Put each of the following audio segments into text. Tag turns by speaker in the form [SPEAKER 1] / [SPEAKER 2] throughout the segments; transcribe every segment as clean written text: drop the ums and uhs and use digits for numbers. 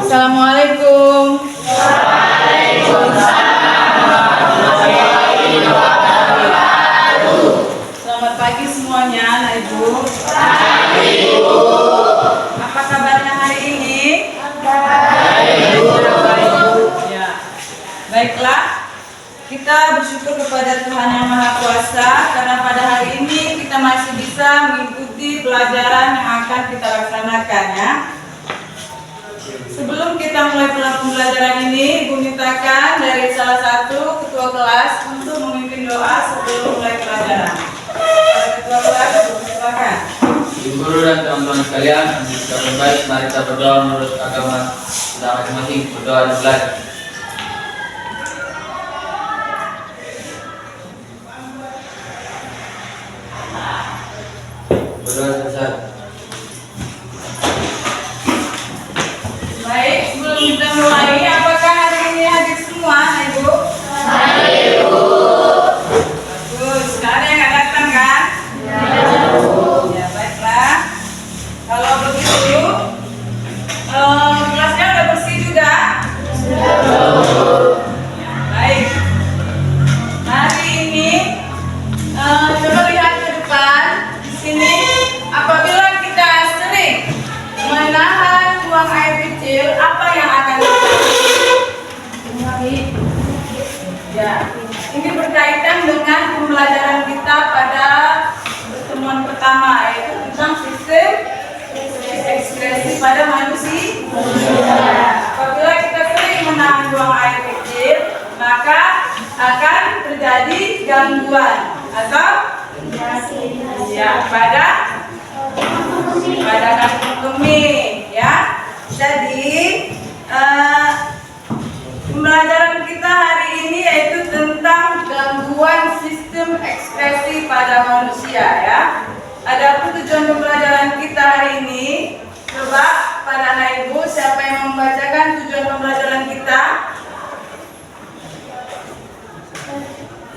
[SPEAKER 1] Assalamualaikum. Selamat pagi semuanya, anak ibu. Apa kabarnya hari ini? Ya. Baiklah, kita bersyukur kepada Tuhan Yang Maha Kuasa karena pada hari ini kita masih bisa mengikuti pelajaran yang akan kita laksanakan ya. Sebelum kita mulai pembelajaran ini, Ibu mintakan dari salah satu ketua kelas untuk memimpin doa sebelum mulai pelajaran. Ketua kelas, silakan.
[SPEAKER 2] Ibu guru dan teman-teman sekalian, yang baik, mari kita berdoa menurut agama kita masing-masing, berdoa dan belajar. Berdoa besar.
[SPEAKER 1] Baik, sebelum kita mulai, apakah hari ini hadir semua, Ibu?
[SPEAKER 3] Hadir, Bu.
[SPEAKER 1] Bagus, nggak ada yang nggak datang kan? Ya, baiklah. Kalau begitu, kelasnya udah bersih juga? Ya, baik. Hari ini, coba lihat ke depan. Di sini, apabila kita sering menahan buang air kecil, apa yang akan terjadi? Ya, ini berkaitan dengan pembelajaran kita pada pertemuan pertama, yaitu tentang sistem ekskresi pada manusia. Apabila kita sering menahan buang air kecil, maka akan terjadi gangguan atau ya pada kandung kemih ya. Jadi pembelajaran kita hari ini yaitu tentang gangguan sistem ekspresi pada manusia ya. Adapun tujuan pembelajaran kita hari ini, coba pada anak ibu siapa yang membacakan tujuan pembelajaran kita?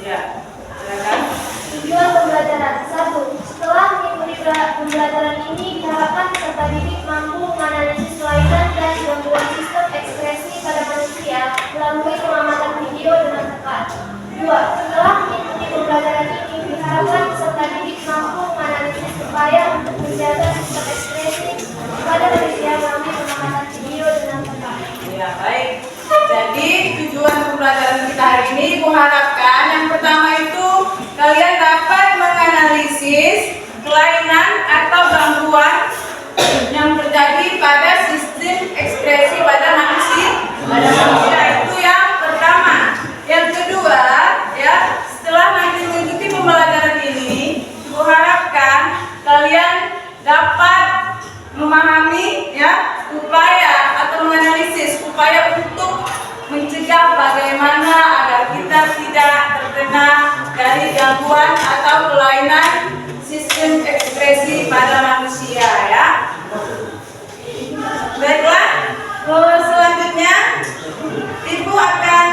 [SPEAKER 1] Ya, silakan.
[SPEAKER 3] Tujuan pembelajaran 1. Setelah mengikuti pembelajaran ini, diharapkan peserta didik mampu menganalisis kelainan dan gangguan sistem ekspresi pada manusia melalui pengamatan video dengan tepat. 2. Setelah mengikuti pembelajaran ini, diharapkan peserta didik mampu menganalisis upaya untuk menjaga sistem ekspresi pada manusia melalui pengamatan video dengan tepat.
[SPEAKER 1] Ya, baik. Jadi tujuan pembelajaran kita hari ini kuharapkan yang pertama itu kalian dapat menganalisis kelainan atau gangguan yang terjadi pada sistem ekspresi pada manusia. Itu yang pertama. Yang kedua, ya, setelah nanti mengikuti pembelajaran ini, kuharapkan kalian dapat memahami ya upaya atau menganalisis upaya untuk mencegah bagaimana agar kita tidak terkena dari gangguan atau kelainan sistem ekspresi pada manusia ya. Baiklah, selanjutnya Ibu akan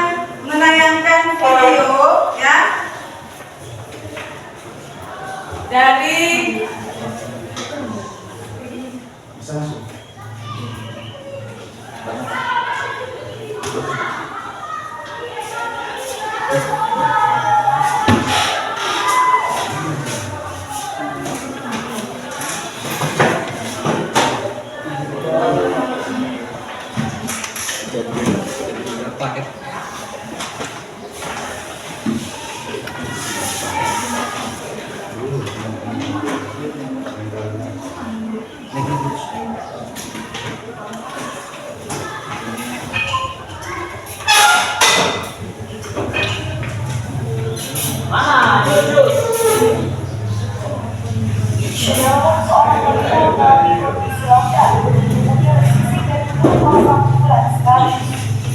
[SPEAKER 1] menayangkan video ya dari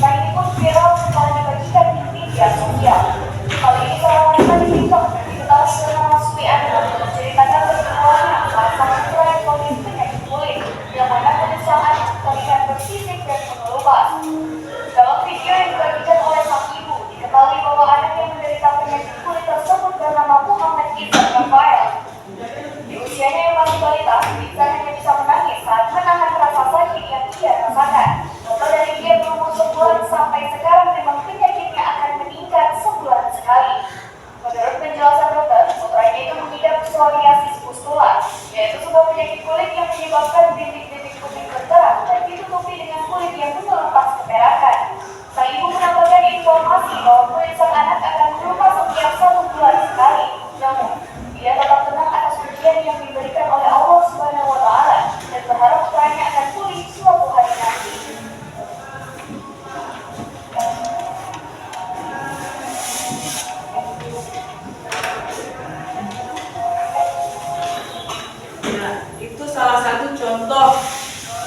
[SPEAKER 4] Selain itu, Vero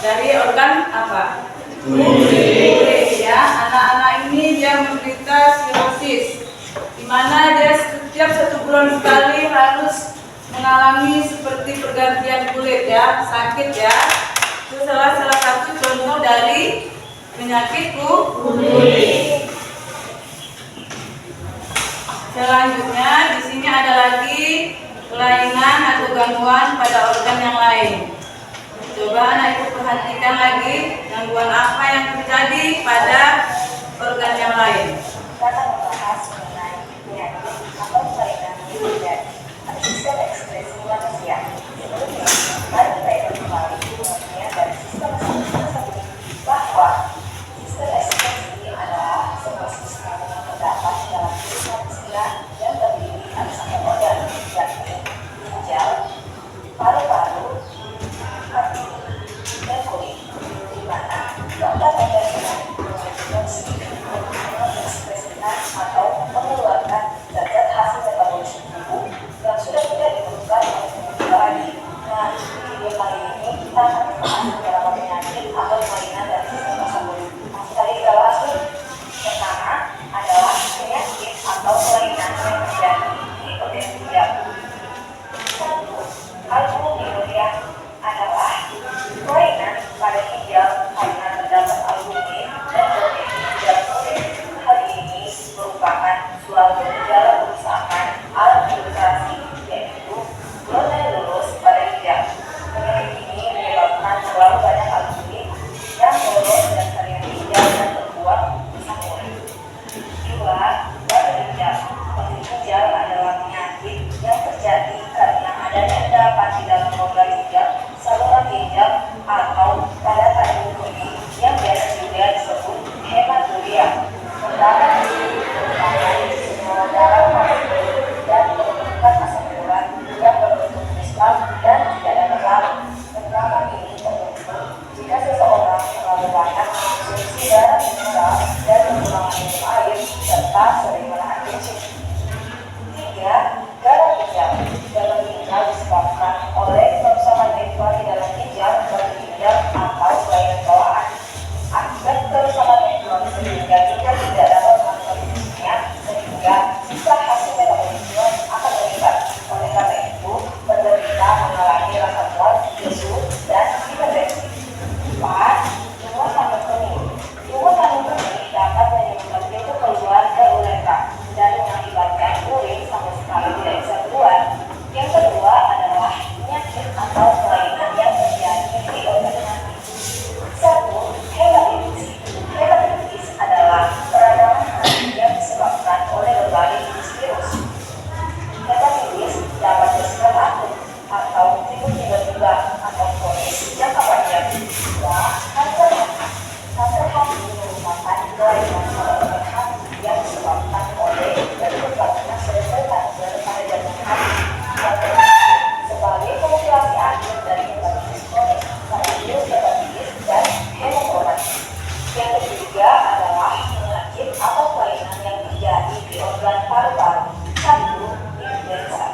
[SPEAKER 1] dari organ apa? Kulit. Ya, anak-anak ini dia menderita sirosis, di mana dia setiap 1 bulan sekali harus mengalami seperti pergantian kulit ya, sakit ya. Itu salah satu contoh dari penyakit kulit. Selanjutnya di sini ada lagi kelainan atau gangguan pada organ yang lain. Coba anak ibu perhatikan lagi gangguan apa yang terjadi pada organ yang lain.
[SPEAKER 4] Kita akan membahas mengenai penyakit atau kelainan yang terjadi pada sistem ekspresi manusia. Sebelumnya, mari kita ingat kembali pengertian dari sistem ekspresi tersebut bahwa sistem ekspresi adalah sebuah sistem yang terdapat dalam diri manusia yang terdiri atas 1 organ, yakni ginjal, paru-paru, hati, dan kulit, di mana keempat organ ini berfungsi mengekspresikan atau mengeluarkan zat-zat hasil metabolisme tubuh yang sudah tidak diperlukan oleh tubuh lagi. Nah, di video kali ini kita akan membahas beberapa penyakit atau kelainan dari sistem tersebut. Langsung saja kita bahas dulu. Pertama adalah penyakit atau kelainan yang terjadi di organ ginjal. 1. Albuminuria adalah kelainan pada ginjal karena terdapat albumin dan protein ginjal kulit. Hal ini merupakan suatu gejala kerusakan alat filtrasi, yaitu glomerulus pada ginjal. Penyakit ini menyebabkan terlalu banyak albumin yang boros dan jaringan ginjal dan terbuat di kulit. 2. Pada ginjal. Pada ginjal adalah penyakit yang terjadi karena adanya endapan di dalam rongga ginjal, saluran ginjal, atau pada tanduk kemih yang biasa juga disebut hematuria. Terdapat merupakan senyawa darah masuk ke dan menurunkan asam urat yang berbentuk kristal dan tidak dapat larut. Terdapat ini terbentuk jika seseorang terlalu banyak mengonsumsi darah mineral dan kekurangan minum air serta sering menahan kencing. 3. Garam ginjal. Garam ginjal disebabkan oleh kerusakan ritme di dalam ginjal, ginjal atau kelainan bawaan. Akibat kerusakan ritme sehingga ginjal tidak dapat melakukan fungsinya, sehingga sisa hasil metabolisme akan meningkat. Oleh karena itu, penderita mengalami rasa mual, lesu, dan hipertensi. 4. Tumor tanduk kemih. Tumor tanduk kemih dapat menyebabkan pintu keluar ke uretra dan mengakibatkan urin sama sekali tidak bisa keluar. Yang kedua adalah penyakit atau kelainan yang terjadi di organ hati. 1. Hepatitis. Hepatitis adalah peradangan hati yang disebabkan oleh berbagai jenis virus. Hepatitis dapat bersifat akut atau timbul tiba-tiba atau kronis jangka panjang. 2. Kanker hati. Kanker hati merupakan kelainan pada organ hati yang disebabkan oleh terbentuknya sel-sel kanker pada jantung hati. Sebagai komplikasi akhir dari hepatitis kronis pada virus hepatitis dan hemokromat. Yang ketiga adalah penyakit atau kelainan yang terjadi di organ paru-paru. 1. Influenza.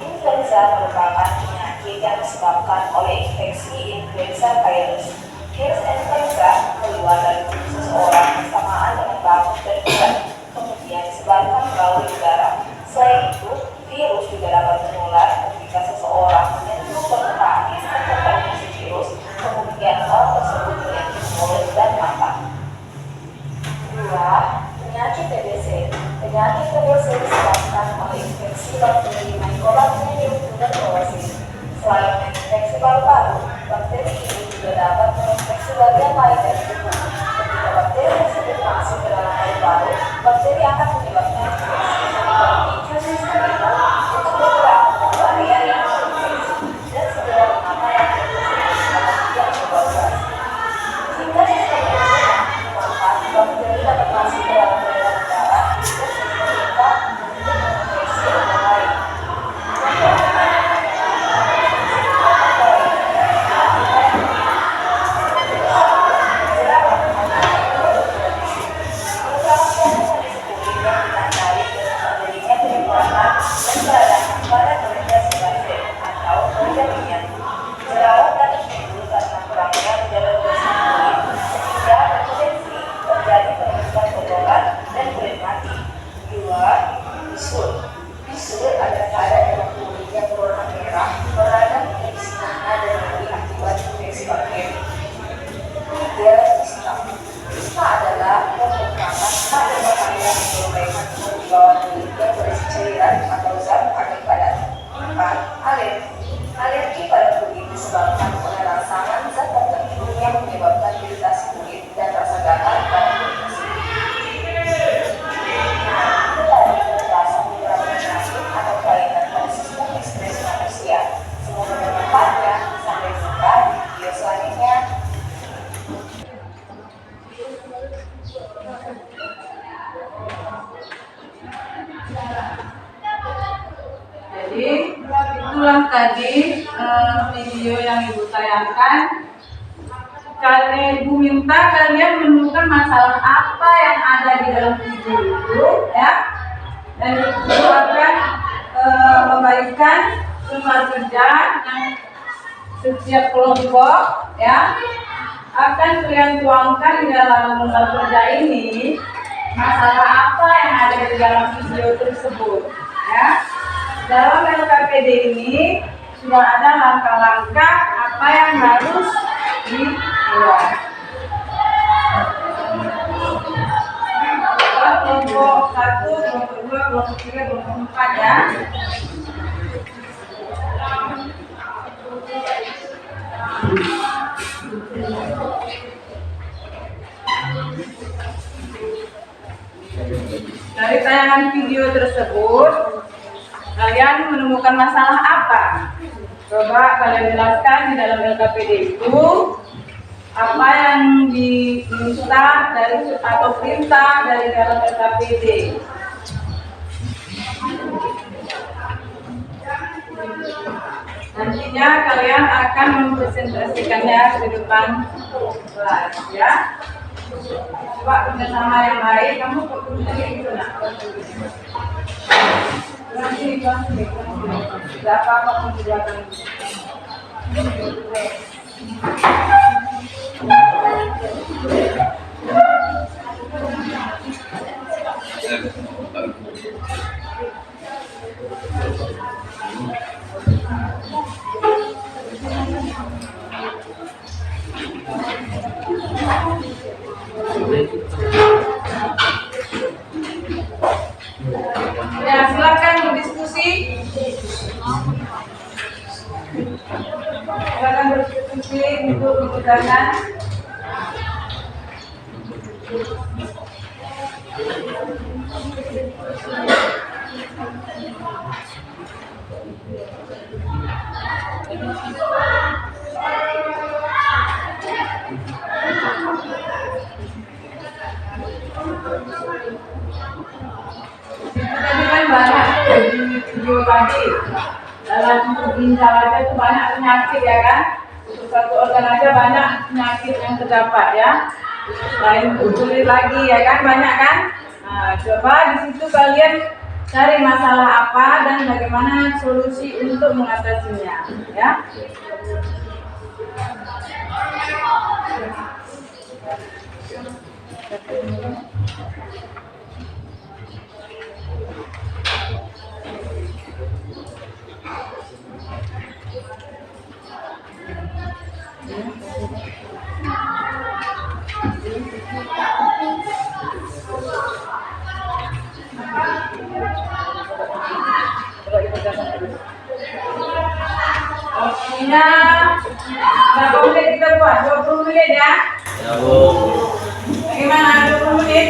[SPEAKER 4] Influenza merupakan penyakit yang disebabkan oleh infeksi influenza virus. Virus influenza keluar dari tubuh seseorang bersamaan dengan batuk dan pilek, kemudian disebarkan melalui udara. Selain itu, virus juga dapat menular ketika seseorang menyentuh permukaan yang terkontaminasi virus, kemudian orang tersebut menyentuh mulut dan mata. 2. Penyakit TBC. Penyakit TBC disebabkan oleh infeksi bakteri Mycobacterium tuberculosis. Selain menginfeksi paru-paru, bakteri ini juga dapat menginfeksi bagian lain dari tubuh. Ketika bakteri tersebut masuk ke dalam paru-paru, bakteri akan menyebabkan infeksi seperti infeksi terminal untuk bergerak ke area yang terinfeksi dan segera mengapai yang berbalas. Jika sistem ini lemah, maka bakteri dapat masuk ke dalam daerah darah dan sehingga untuk menginfeksi organ lain. kalian menyesuaikan suhu di bawah mulut dan berisi cairan atau zat akibat. 4. Alergi pada kulit disebabkan oleh rangsangan zat tertentu yang menyebabkan iritasi kulit dan rasa gatal pada kulit tersebut. Nah, itu tadi penjelasan beberapa penyakit atau kelainan pada sistem ekspresi manusia. Semoga bermanfaat ya. Sampai jumpa di video selanjutnya.
[SPEAKER 1] Jadi itulah tadi video yang Ibu tayangkan. Ibu minta kalian menemukan masalah apa yang ada di dalam video itu, ya. Dan Ibu akan membagikan soal kerja yang setiap kelompok, ya, akan kalian tuangkan di dalam soal kerja ini masalah apa yang ada di dalam video tersebut, ya. Dalam LKPD ini sudah ada langkah-langkah apa yang harus dibuat. Kelompok 1, kelompok 2, kelompok 3, kelompok 4 ya. Dari tayangan video tersebut, kalian menemukan masalah apa? Coba kalian jelaskan di dalam LKPD itu apa yang diminta dari atau perintah dari dalam LKPD. Nantinya kalian akan mempresentasikannya di depan kelas, ya. Coba kerjasama yang baik. Kamu fokusnya gitu nak. Tidak apa-apa kamu di belakang. Ya, silakan berdiskusi. Silakan berdiskusi untuk menggunakan. Tadi kan banyak di video tadi dalam ginjal aja itu banyak penyakit ya kan, untuk satu organ aja banyak penyakit yang terdapat ya, lain kulit lagi ya kan, banyak kan. Nah, coba di situ kalian cari masalah apa dan bagaimana solusi untuk mengatasinya ya. Waktunya berapa menit kita buat? 20 menit ya?
[SPEAKER 2] Ya, Bu.
[SPEAKER 1] Bagaimana 20 menit?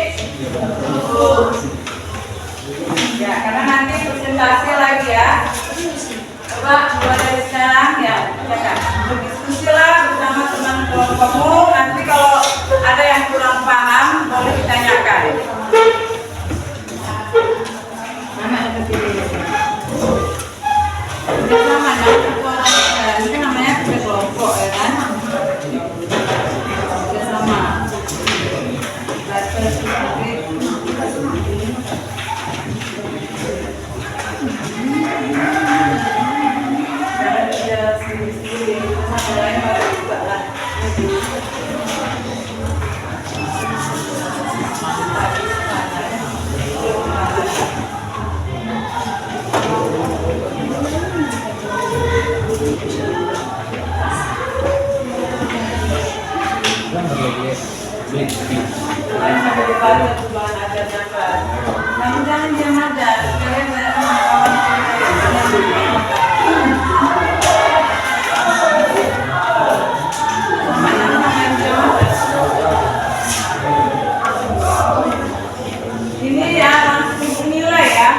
[SPEAKER 1] Ya, karena nanti presentasi lagi ya. Coba mulai dari sekarang ya, kan? Berdiskusilah bersama teman kelompokmu. Nanti kalau ada yang kurang paham boleh ditanyakan. Mana ada video? Sama ya, ini namanya kerja kelompok ya kan? Kerja sama. ajar dapat. Kamu jangan diam aja. Kalian kawan ini ya langsung nilai ya.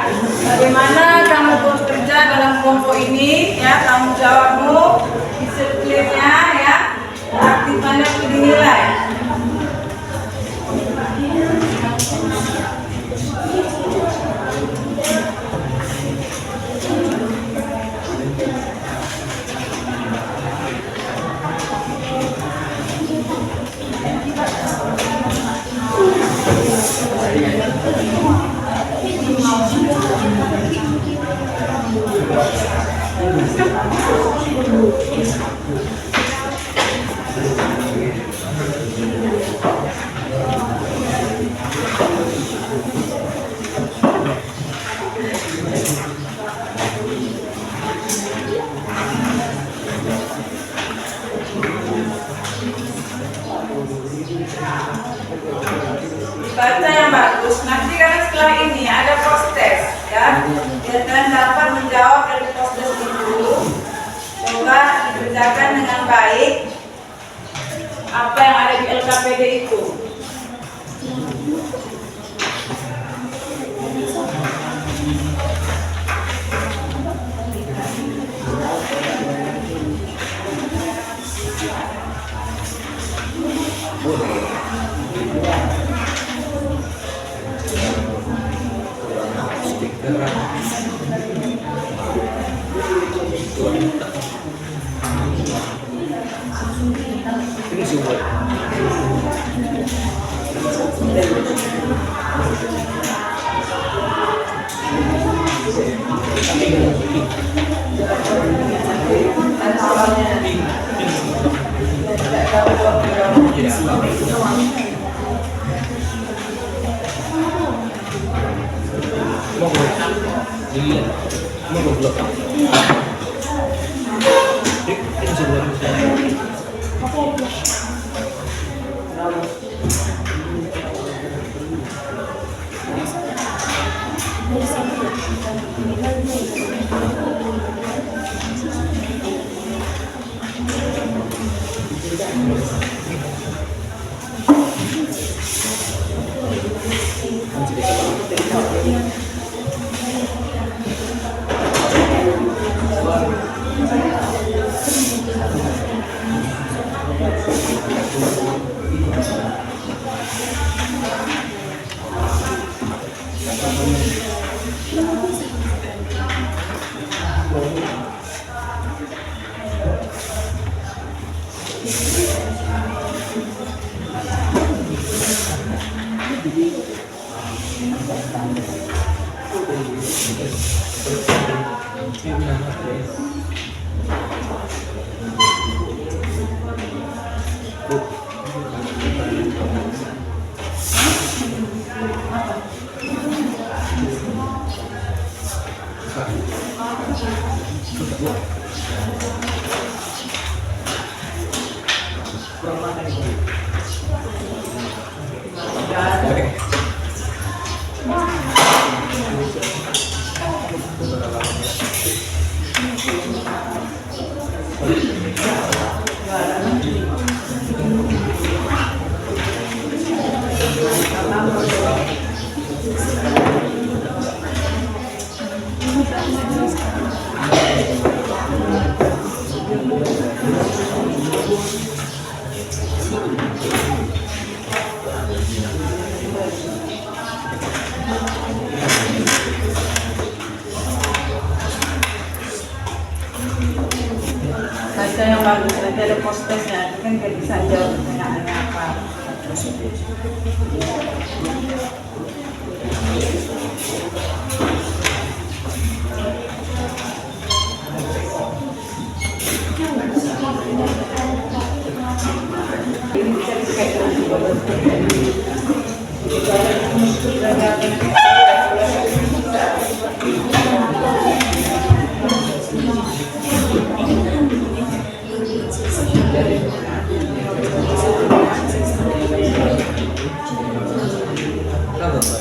[SPEAKER 1] Bagaimana kamu bekerja dalam kelompok ini ya, tanggung jawabmu, disiplinnya ya, aktifannya dinilai. Baca yang bagus. Nanti kan setelah ini ada proses ya. Biar kalian dapat menjawab dari proses itu. Coba dikerjakan dengan baik apa yang ada di LKPD itu. Baca yang bagus, nanti ada postesnya, kan nggak bisa jawab pertanyaannya apa. Ini bisa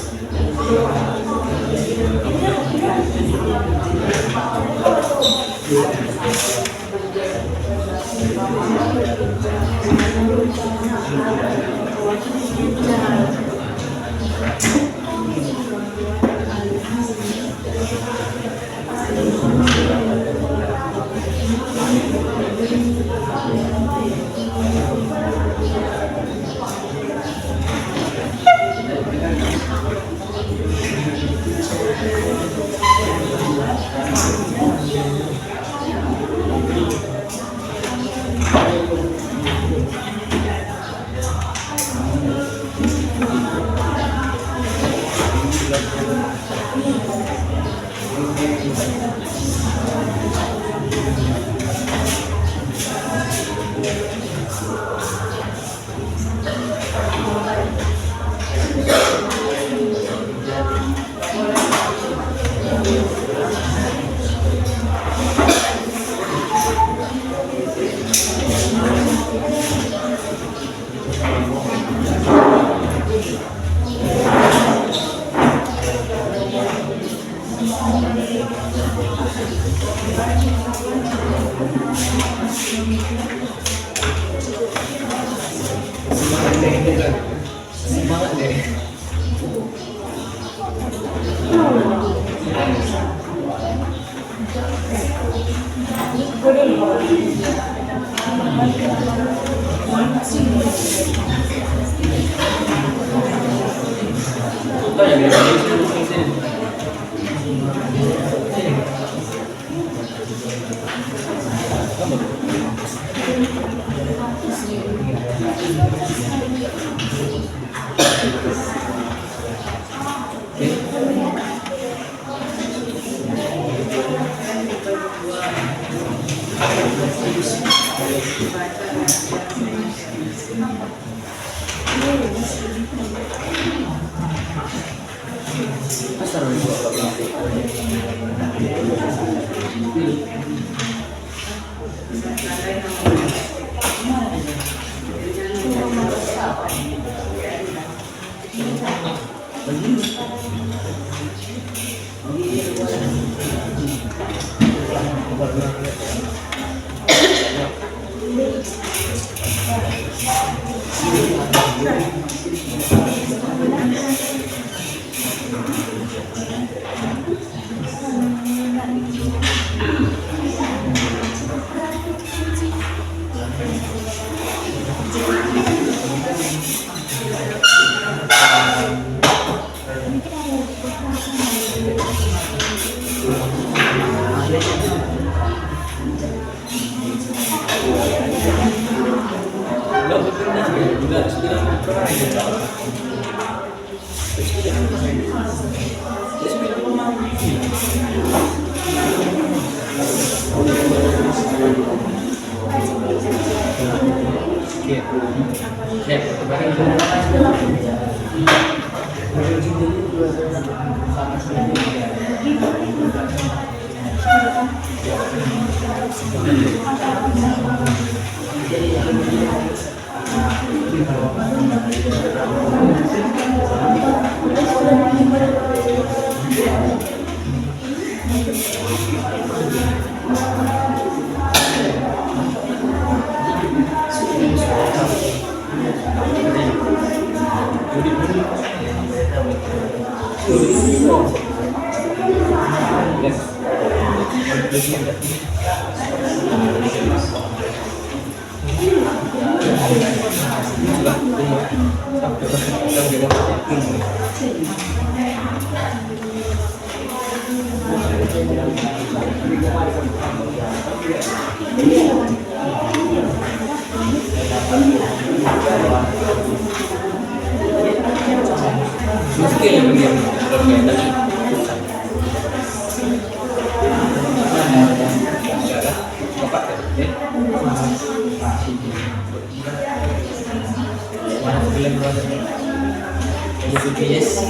[SPEAKER 2] Semangat deh. Suka ya dia sini. Yes.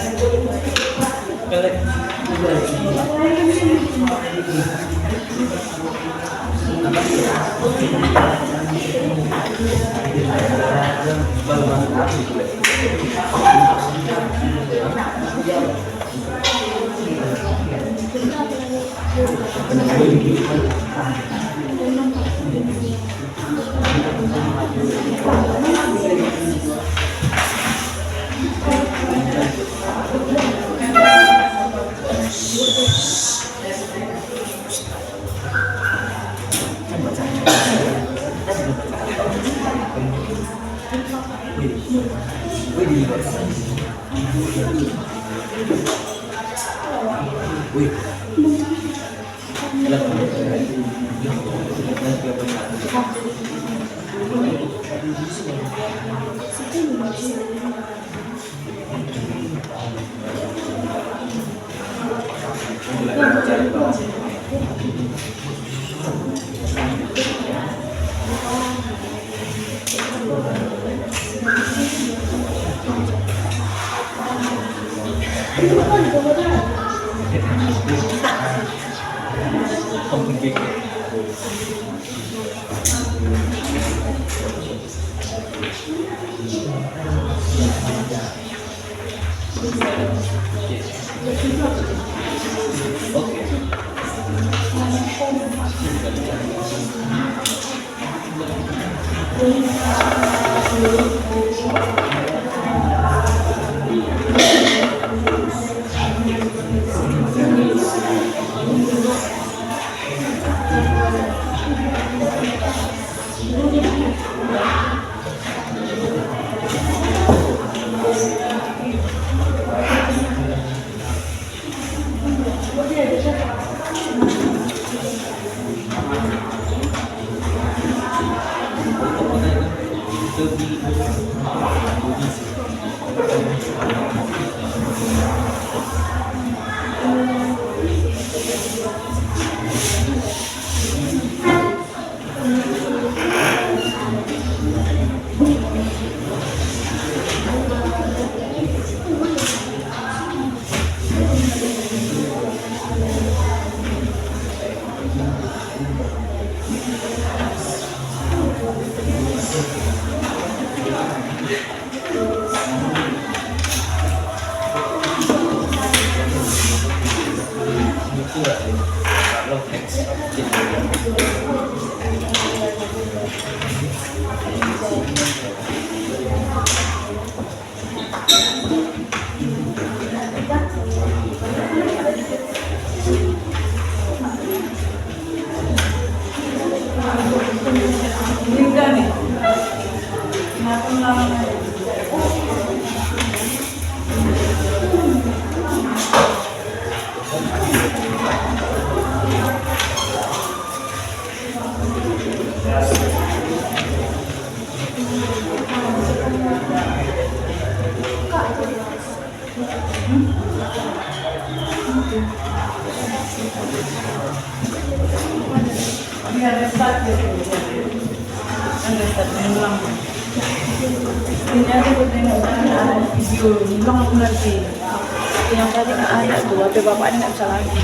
[SPEAKER 5] Yang tadi nggak ada tuh, HP bapaknya nggak bisa lagi.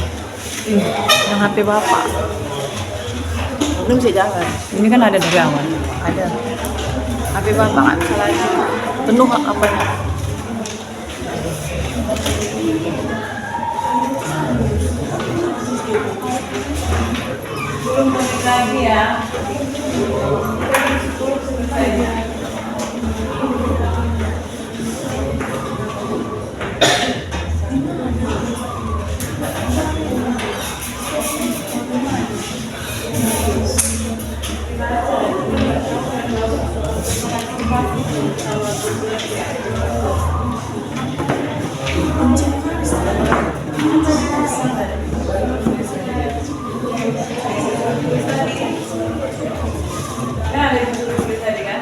[SPEAKER 5] Yang HP bapak belum bisa jalan. Ini kan ada di gawat. Ada. HP bapak nggak bisa lagi. Penuh apanya?
[SPEAKER 1] Belum balik lagi ya. Kan ada tulis tadi kan?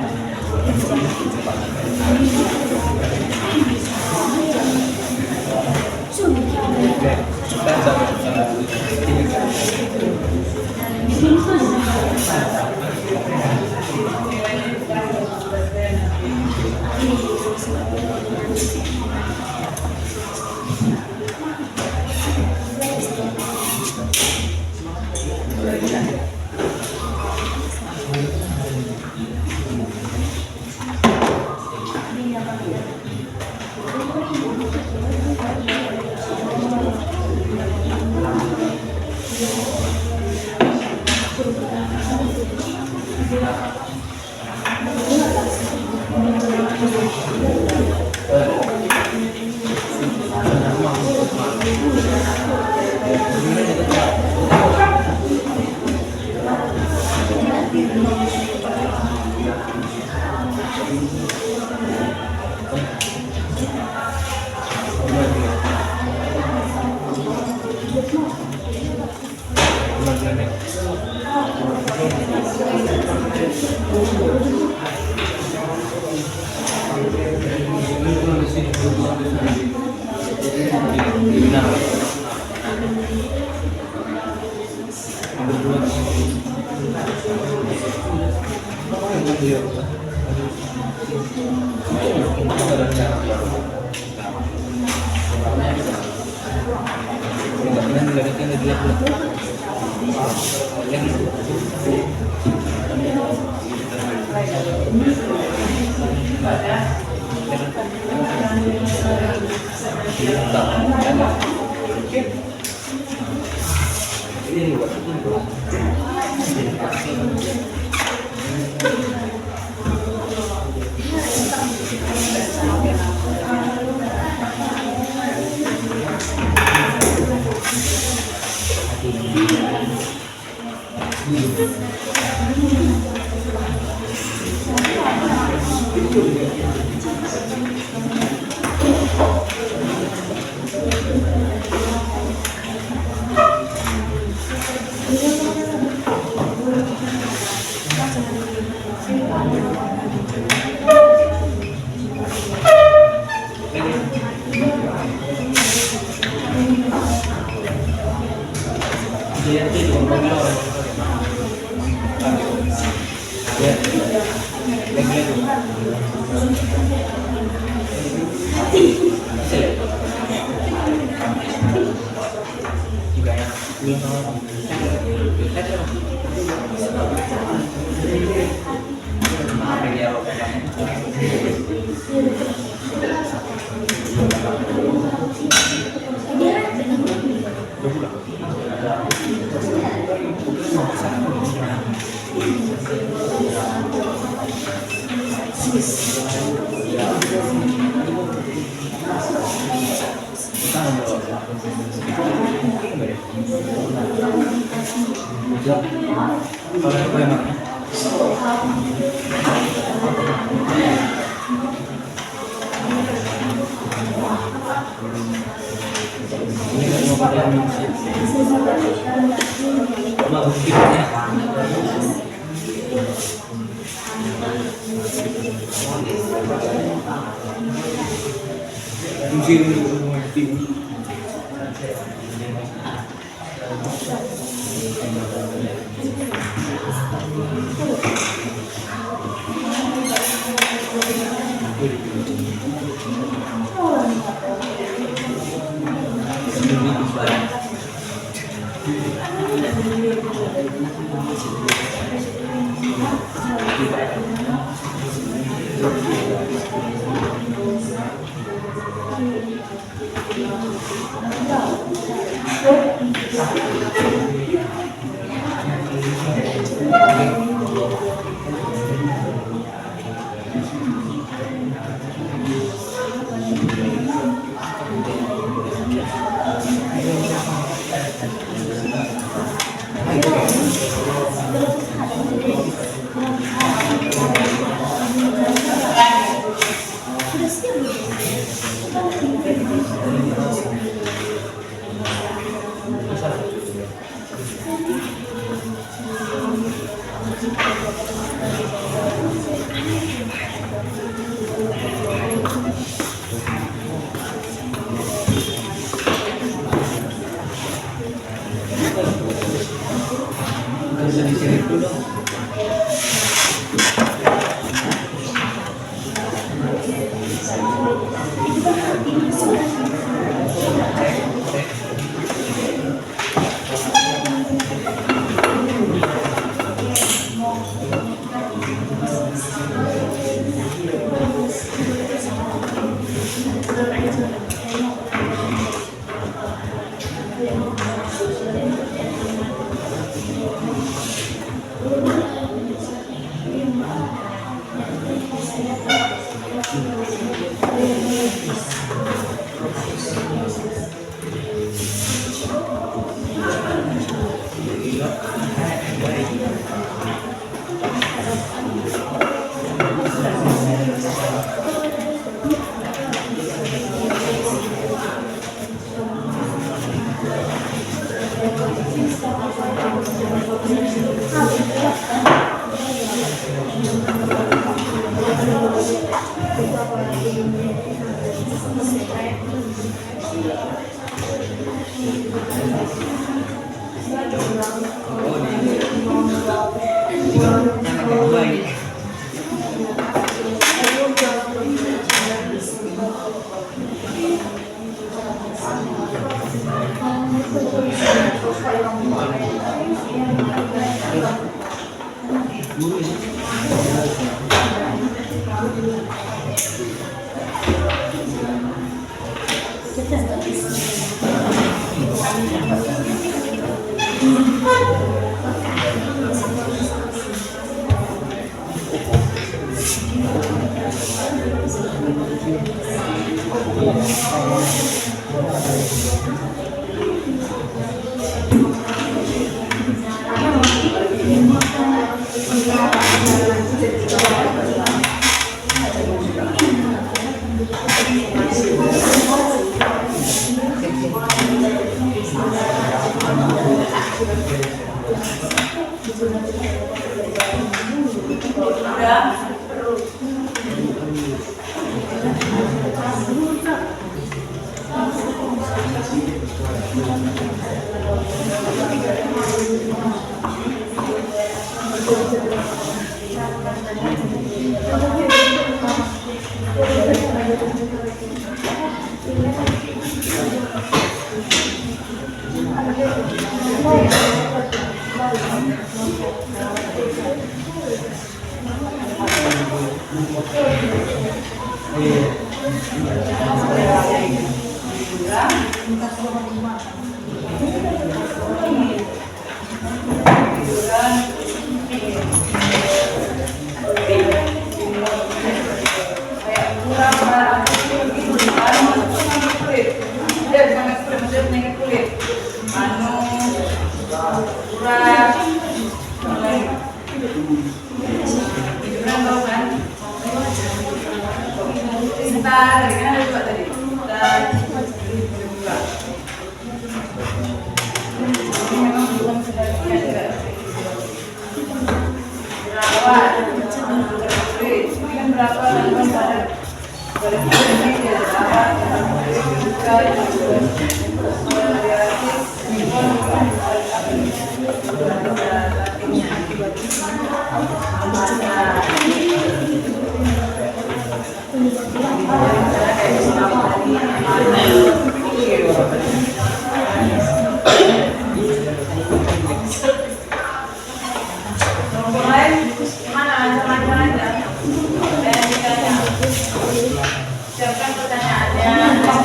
[SPEAKER 1] Siapkan pertanyaannya,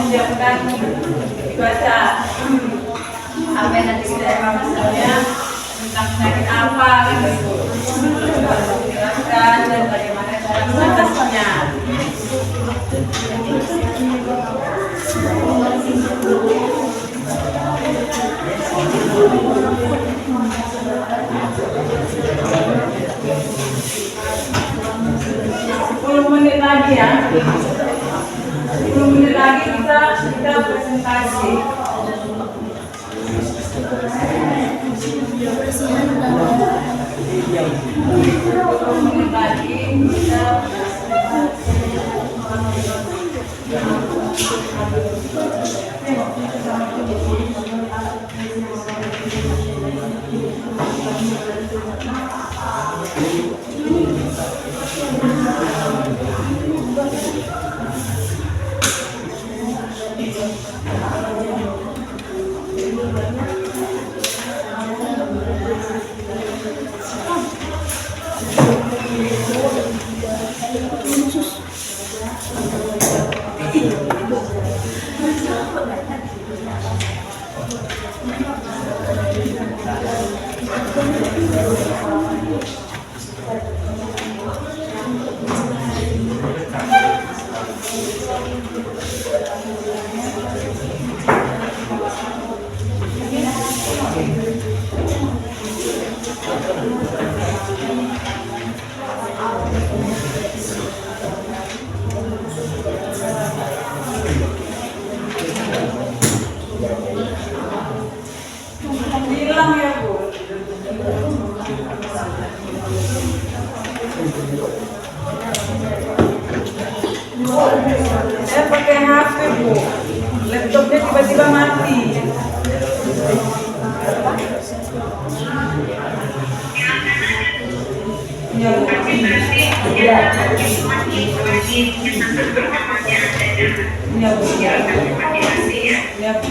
[SPEAKER 1] siapkan dibaca. Apa yang nanti kita evaluasinya tentang penyakit apa gitu. Jelaskan dan bagaimana cara mengatasinya. Menit lagi ya. 10 menit lagi kita presentasi. 10 menit lagi kita hilang ya Bu. Saya pakai HP Bu, laptopnya tiba-tiba mati. Ya Bu. Ya. Ya Bu. Ya Bu.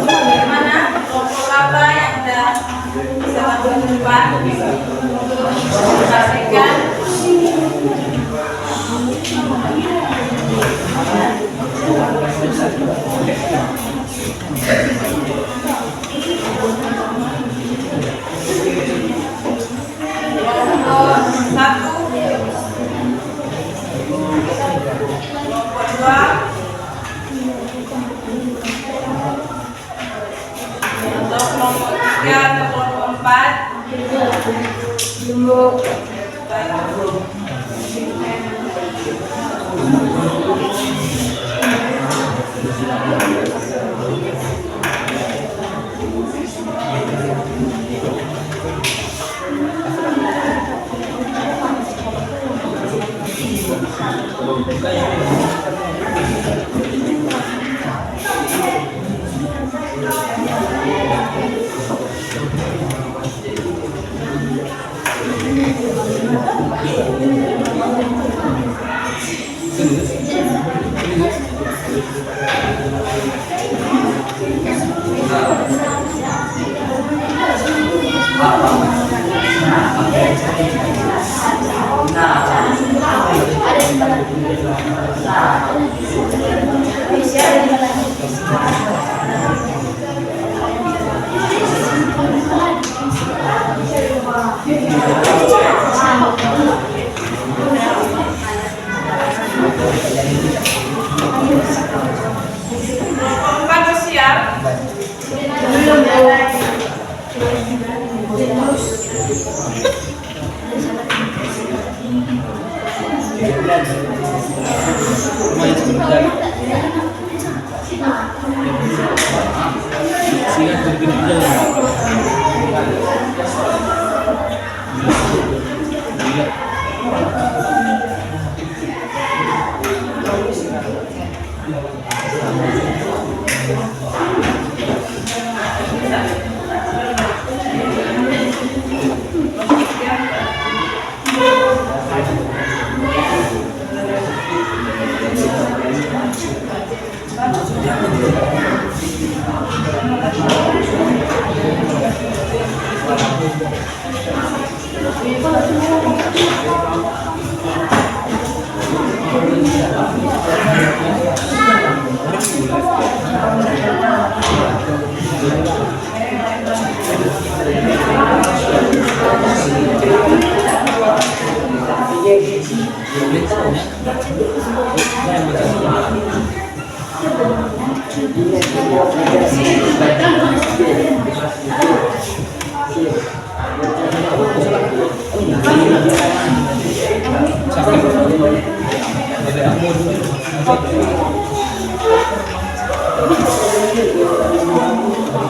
[SPEAKER 1] Bagaimana kelompok laba yang sudah bisa langsung ke depan untuk saksikan. Kelompok 1, kelompok 2, atau kelompok 3 atau kelompok 4. Kelompok 4 siap.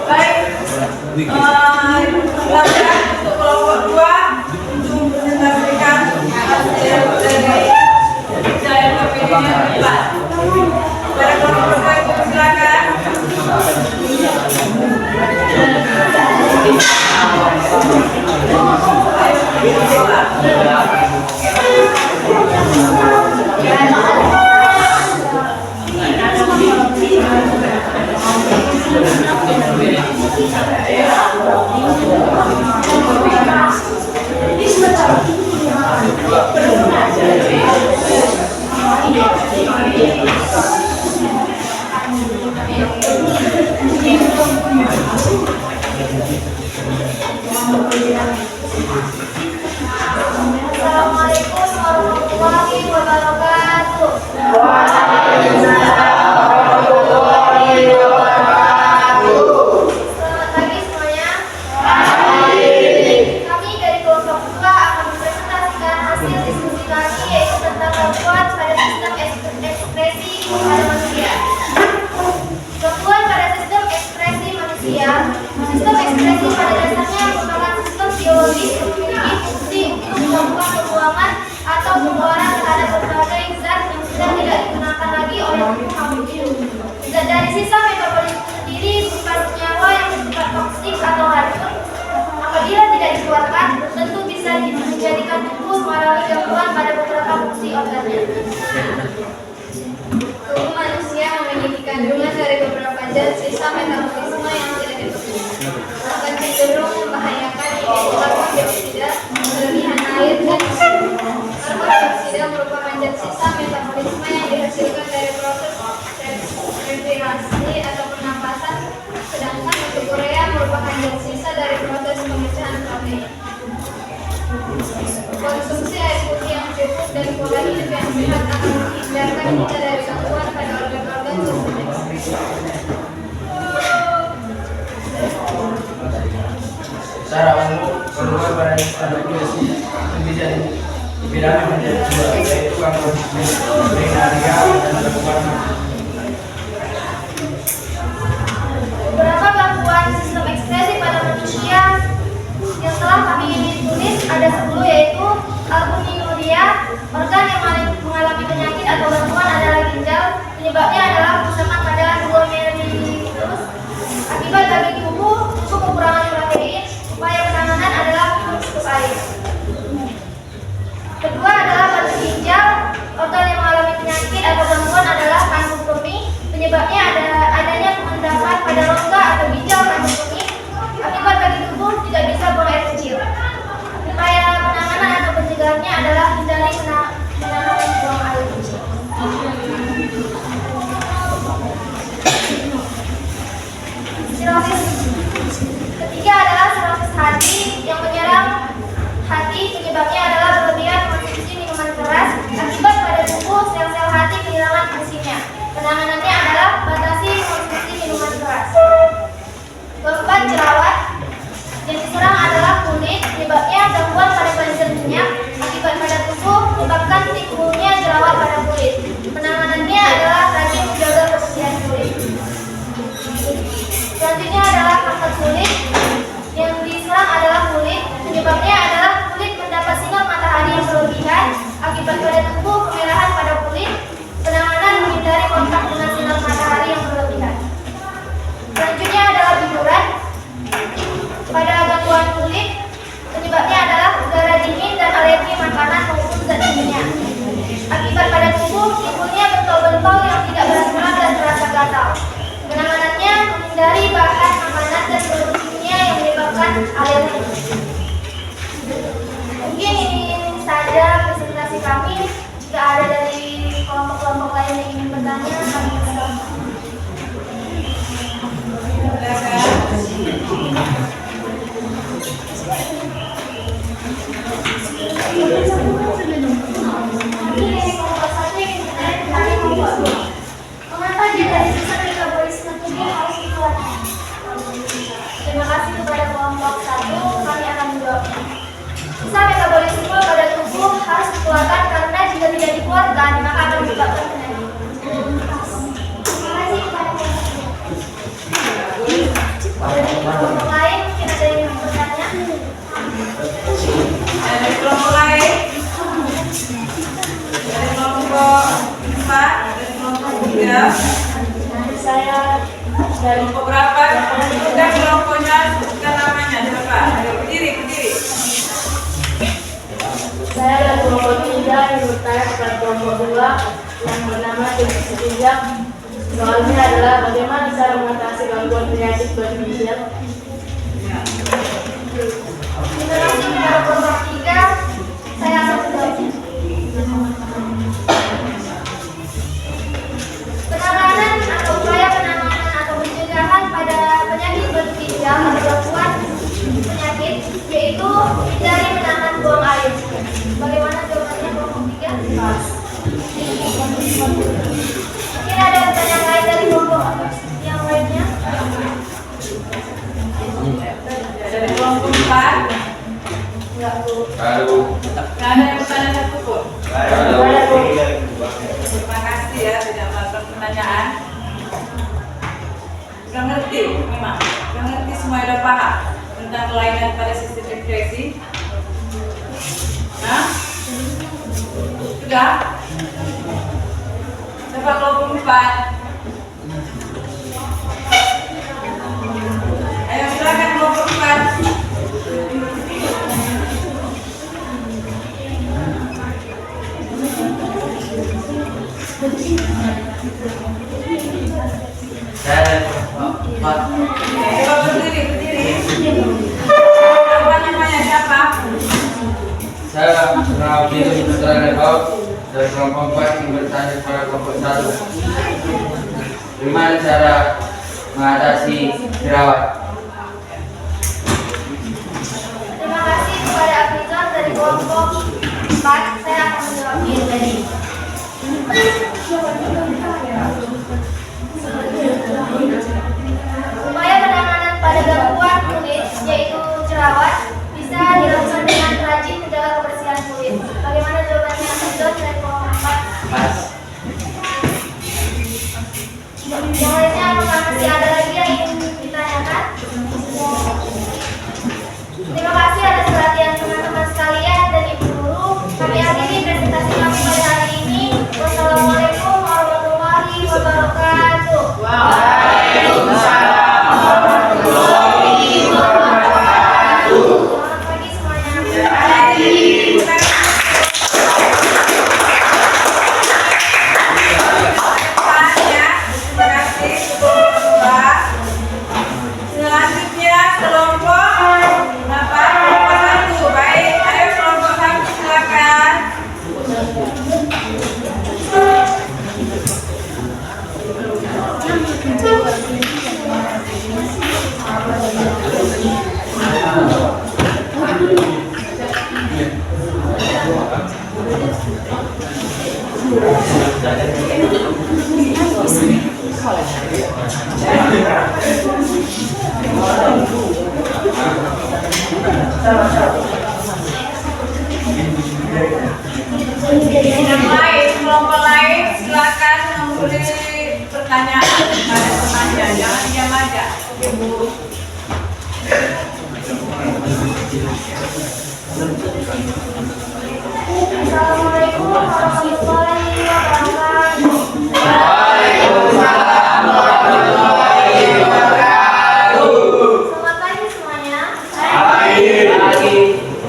[SPEAKER 1] Baik, silakan untuk kelompok 2 untuk mempresentasikan hasil dari ujian KPD 4. Pada kelompok 1 silakan.
[SPEAKER 3] Assalamualaikum warahmatullahi wabarakatuh. Selamat pagi semuanya. Kami dari kelompok 2 akan mempresentasikan hasil diskusi kami, yaitu tentang gangguan pada sistem ekspresi pada manusia. Gangguan pada sistem ekspresi manusia. Sistem ekspresi pada dasarnya merupakan sistem biologis yang memiliki fungsi untuk melakukan pembuangan atau pengeluaran terhadap berbagai zat yang sudah tidak digunakan lagi oleh tubuh makhluk hidup. Zat dari sisa metabolisme sendiri berupa senyawa yang bersifat toksik atau racun. Apabila tidak dikeluarkan, tentu bisa menjadikan tubuh mengalami gangguan pada beberapa fungsi organnya. Tubuh manusia memiliki kandungan dari beberapa zat sisa metabolisme yang tidak diperlukan, akan cenderung membahayakan, yaitu karbon dioksida, kelebihan air, dan oksigen. Karbon dioksida merupakan zat sisa metabolisme yang dihasilkan dari proses respirasi atau pernapasan, sedangkan untuk urea merupakan zat sisa dari proses pemecahan protein. Konsumsi air putih yang cukup dan pola hidup yang sehat akan menghindarkan kita dari gangguan pada organ-organ sistem ekspresi.
[SPEAKER 6] Secara umum, gangguan pada sistem ekspresi bisa dibedakan menjadi dua, yaitu gangguan primaria dan gangguan.
[SPEAKER 3] Beberapa gangguan sistem ekspresi pada manusia yang telah kami tulis ada 10, yaitu albuminuria, organ yang mengalami penyakit atau gangguan adalah ginjal. Penyebabnya adalah kerusakan pada glomerulus akibat bagi tubuh kekurangan protein. Upaya penanganan adalah tutup air. Kedua adalah batu ginjal, organ yang mengalami penyakit Mengapa dia dari sistem metabolisme tubuh harus dikeluarkan? Terima kasih kepada kelompok 1, kami akan menjawab. Sistem metabolisme pada tubuh harus dikeluarkan karena jika tidak dikeluarkan maka akan menyebabkan penyakit. Terima kasih kepada kelompok lain, mungkin ada yang bertanya.
[SPEAKER 1] Dari kelompok lain, dari kelompok 4, dari kelompok 3,
[SPEAKER 3] Saya
[SPEAKER 1] dari kelompok berapa? Sudah kelompoknya, sebutkan namanya, coba. Ayo, berdiri.
[SPEAKER 3] Saya dari kelompok 3 yang bertanya kepada kelompok 2 yang bernama Jenis Ketiga. Soalnya adalah bagaimana cara mengatasi gangguan penyakit bagi ginjal. Terima kasih kepada kelompok 3. Saya akan menjawabnya. Penanganan atau upaya penanganan atau pencegahan pada penyakit bagi ginjal atau gangguan penyakit yaitu hindari menahan buang air. Bagaimana jawabannya kelompok 3? Mungkin ada pertanyaan lain dari kelompok yang lainnya?
[SPEAKER 1] Dari kelompok 4,
[SPEAKER 3] Enggak, Bu.
[SPEAKER 2] Baru.
[SPEAKER 1] nggak ada yang bertanya satu pun. Terima kasih ya, tidak melakukan pertanyaan. Sudah ngerti, memang. Sudah ngerti, semua sudah paham tentang kelainan pada sistem ekskresi. Nah, sudah. Coba kelompok 4. Ayo silakan kelompok 4.
[SPEAKER 2] Saya dari kelompok 4.
[SPEAKER 1] Coba berdiri. Coba namanya siapa?
[SPEAKER 2] Saya Rabi Putra Nebau dari kelompok 4 yang bertanya kepada kelompok 1. Bagaimana cara mengatasi jerawat?
[SPEAKER 3] Terima kasih kepada Afrizon dari kelompok 4. Saya akan menjawabnya dari upaya penanganan pada gangguan kulit yaitu jerawat bisa dilakukan dengan rajin menjaga kebersihan kulit. Bagaimana jawabannya Afrizon dari kelompok 4?
[SPEAKER 2] Pas.
[SPEAKER 3] Yang lainnya apakah masih ada lagi yang ingin ditanyakan? Terima kasih atas perhatian teman-teman sekalian dan ibu guru. Kami akhiri presentasi kami pada hari ini. Wassalamualaikum warahmatullahi wabarakatuh. Selamat pagi semuanya.
[SPEAKER 1] Terima kasih kelompok 2. Selanjutnya kelompok apa? Kelompok 1. Baik, ayo kelompok 1 silakan. Yang lain, kelompok lain silakan memberi pertanyaan pada temannya, jangan diam aja. Oke, Bu.
[SPEAKER 3] Assalamualaikum warahmatullahi wabarakatuh. Selamat pagi semuanya.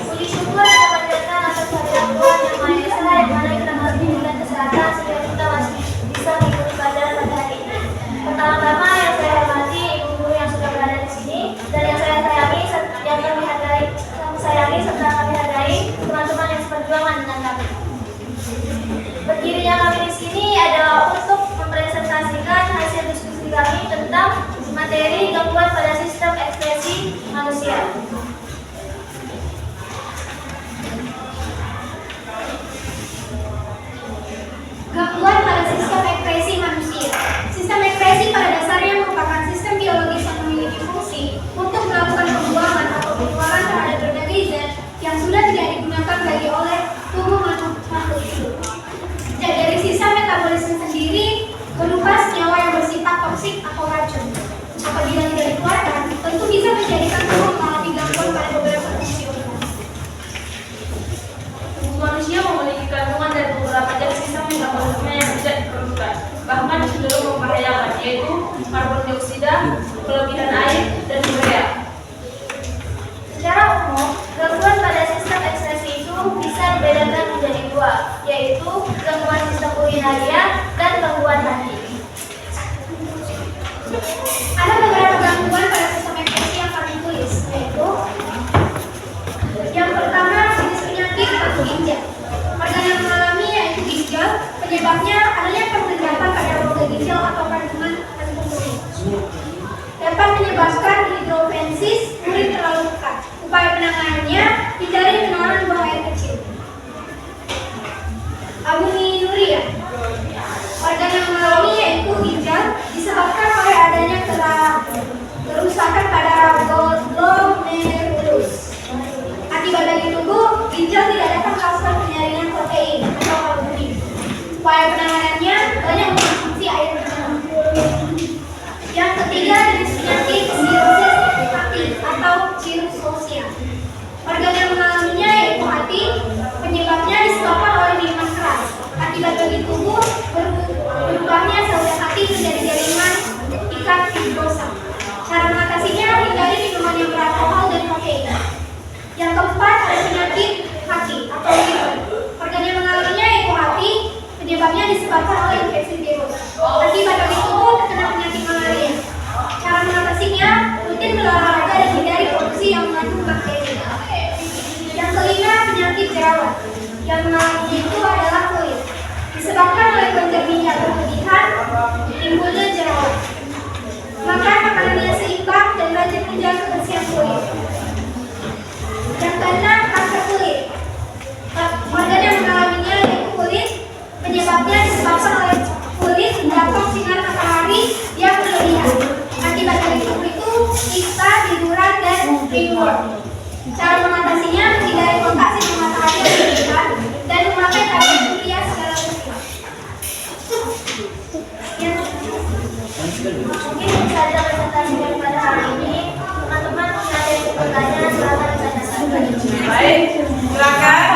[SPEAKER 3] Puji syukur dan panjatkan atas kehadiran Tuhan Yang Maha Esa yang mana kita masih diberikan kesehatan sehingga kita masih bisa mengikuti pelajaran pada hari ini. Pertama-tama yang saya hormati ibu guru yang sudah berada di sini dan yang saya sayangi serta kami hargai teman-teman yang seperjuangan dengan kami. Berdirinya kami di sini adalah untuk mempresentasikan hasil diskusi kami tentang materi gangguan pada sistem ekspresi mereka semua mengalami gangguan pada beberapa fungsi organ.
[SPEAKER 7] Tubuh manusia memiliki kandungan dari beberapa zat sisa metabolisme yang tidak diperlukan, bahkan cenderung membahayakan, yaitu karbon dioksida, kelebihan air, dan urea.
[SPEAKER 3] Secara umum, gangguan pada sistem ekskresi itu bisa dibedakan menjadi dua, yaitu gangguan sistem urinaria dan gangguan hati. Ada beberapa gangguan pada sistem ekskresi yang kami tulis, yaitu yang pertama jenis penyakit batu ginjal. Organ yang mengalami yaitu ginjal, penyebabnya adanya pergegapan pada rongga ginjal atau kandungan tertentu. Dapat menyebabkan hidrofensis, urin terlalu pekat. Upaya penanganannya hindari penawaran buang air kecil. Albuminuria. Organ yang mengalami yaitu ginjal disebabkan oleh adanya kerusakan pada glomerulus. Akibat dari tubuh, ginjal tidak dapat melakukan penyaringan protein atau albumin. Upaya penanganannya banyak mengkonsumsi air minum. Yang ketiga jenis penyakit sirosis hati atau cirrhosia. Organ yang mengalaminya yaitu hati, penyebabnya disebabkan oleh minuman keras. Akibat bagi tubuh berubahnya sel hati menjadi jaringan ikat fibrosa. Cara mengatasinya hindari minuman yang beralkohol dan kafein. Yang keempat ada penyakit hati atau liver. Organ yang mengalaminya yaitu hati, penyebabnya disebabkan oleh infeksi virus. Akibat bagi tubuh terkena penyakit malaria. Cara mengatasinya rutin berolahraga dan hindari produksi yang mengandung bakteri. Yang kelima penyakit jerawat. Yang mengalaminya itu adalah kulit. Disebabkan oleh kelenjar minyak berlebihan, timbulnya jerawat. Makan makanan yang seimbang dan rajin menjaga kebersihan kulit. Yang keenam kanker kulit. Organ yang mengalaminya yaitu kulit, penyebabnya disebabkan oleh kulit mendapat sinar matahari yang berlebihan. Akibat dari itu kista, biduran, dan ringworm. Cara mengatasinya menghindari kontak sinar matahari yang berlebihan dan memakai tablet surya segala bentuk. Mungkin bisa ada presentasi pada hari ini. Teman-teman punya ada pertanyaan silakan ditanyakan.
[SPEAKER 1] Baik, silakan.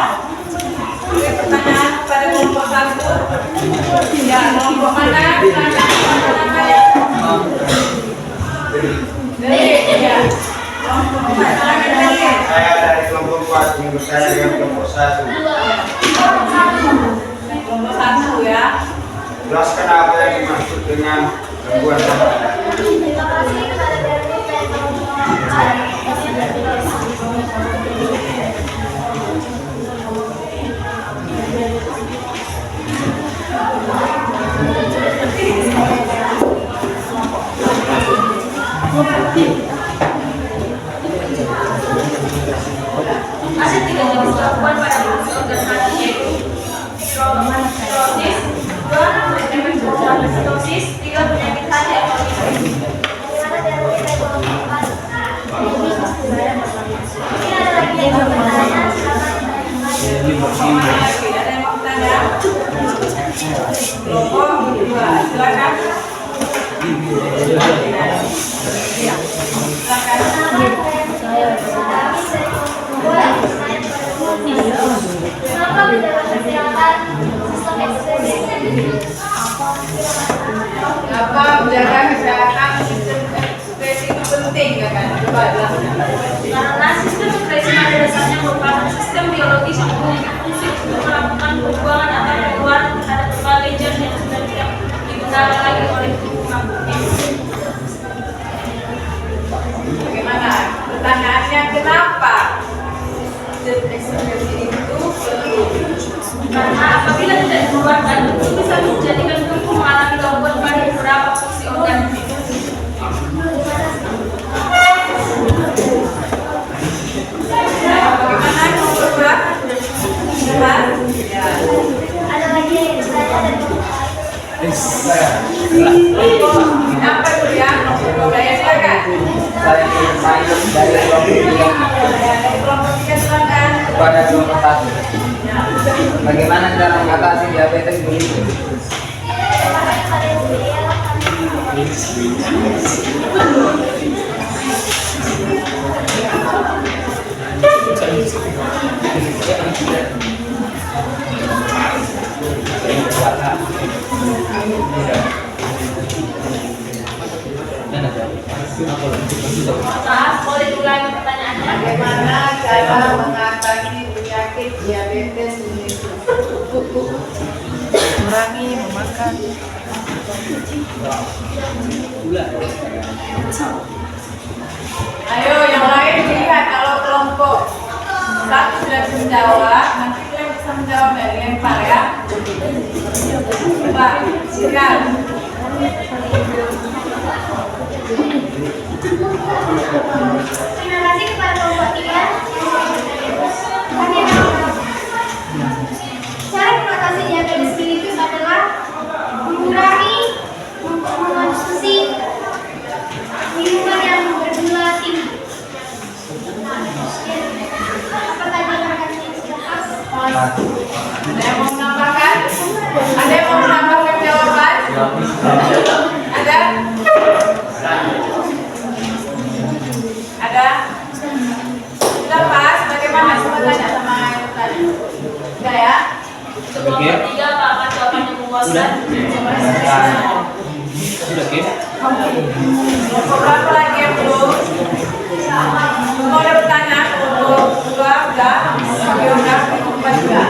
[SPEAKER 1] Oke, pertanyaan pada kelompok 1. Ya, kelompok mana? Silakan. Ya. Kelompok 4. Silakan.
[SPEAKER 6] Saya dari kelompok 4 yang bertanya dengan kelompok 1.
[SPEAKER 1] Kelompok 1 ya.
[SPEAKER 6] Jelaskan apa yang dimaksud dengan gangguan saraf.
[SPEAKER 3] Terima kasih kepada Bernie dan
[SPEAKER 7] Ada 3 jenis gangguan pada fungsi organ hati, yaitu cirrhosis, 2 penyakit sitosis, 3 penyakit hati atau liver.
[SPEAKER 1] Ada yang mau bertanya? Kelompok 2. Silakan. Ya.
[SPEAKER 3] Kenapa menjaga kesehatan sistem ekspresi?
[SPEAKER 1] Apa menjaga kesehatan sistem ekspresi itu penting kan? Coba jelaskan.
[SPEAKER 7] Karena sistem ekspresi pada dasarnya merupakan sistem biologis yang memiliki fungsi untuk melakukan pembuangan atau pengeluaran terhadap berbagai zat yang sudah tidak digunakan lagi oleh tubuh makhluknya.
[SPEAKER 1] Bagaimana? Pertanyaannya kenapa sistem ekspresi itu perlu?
[SPEAKER 7] Karena apabila tidak dikeluarkan, itu bisa menjadikan tubuh mengalami gangguan pada beberapa fungsi organ.
[SPEAKER 1] Bagaimana nomor 2? Ya.
[SPEAKER 3] Ada lagi yang bertanya dan
[SPEAKER 1] Apa itu ya? Nomor 2 ya silakan.
[SPEAKER 6] Saya ingin tanya dari kelompok 3
[SPEAKER 1] Dari kelompok 3 silakan.
[SPEAKER 6] kepada kelompok 1. Bagaimana cara mengatasi diabetes mellitus?
[SPEAKER 7] Maaf, boleh ulangi pertanyaannya?
[SPEAKER 1] Bagaimana cara mengatasi penyakit diabetes ini?
[SPEAKER 5] Kurangi memakan.
[SPEAKER 1] Ayo yang lain lihat kalau kelompok satu sudah menjawab, nanti kalian bisa menjawab dari lempar ya. Coba, silakan.
[SPEAKER 3] Terima kasih kepada kelompok 3. Cara mengatasi diabetes mellitus adalah mengurangi mengkonsumsi minuman yang bergula tinggi. Pertanyaan
[SPEAKER 1] Ada yang mau menambahkan? Ada yang mau menambahkan jawaban? Ada? Ada? Sudah pas? Bagaimana? Coba tanya sama yang tadi. Sudah ya?
[SPEAKER 7] Sebelum ketiga, apakah jawabannya memuaskan?
[SPEAKER 2] Sudah Kim?
[SPEAKER 1] Kelompok berapa lagi yang belum? Mau ada pertanyaan? Kelompok 2 udah? Oke, udah? Kelompok 4 juga?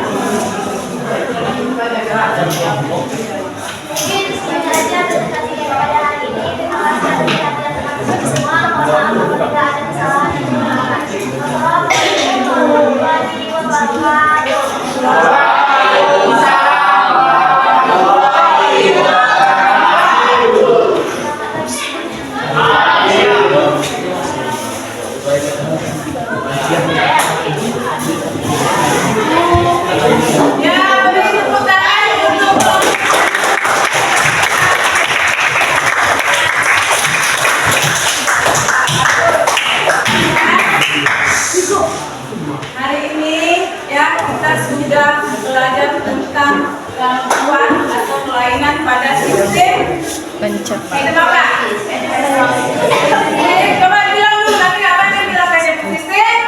[SPEAKER 3] mungkin sekian saja presentasi daripada hari ini. Terima kasih atas perhatian teman-teman semua. Mohon maaf apabila ada kesalahan. Terima kasih. Wassalamualaikum warahmatullahi wabarakatuh.
[SPEAKER 1] Ya, beri tepuk tangan untuk hari ini ya kita sudah belajar tentang gangguan atau kelainan pada sistem
[SPEAKER 5] Pencernaan.
[SPEAKER 1] itu apa? Coba bilang dulu nanti apa yang bilang kayak sistem?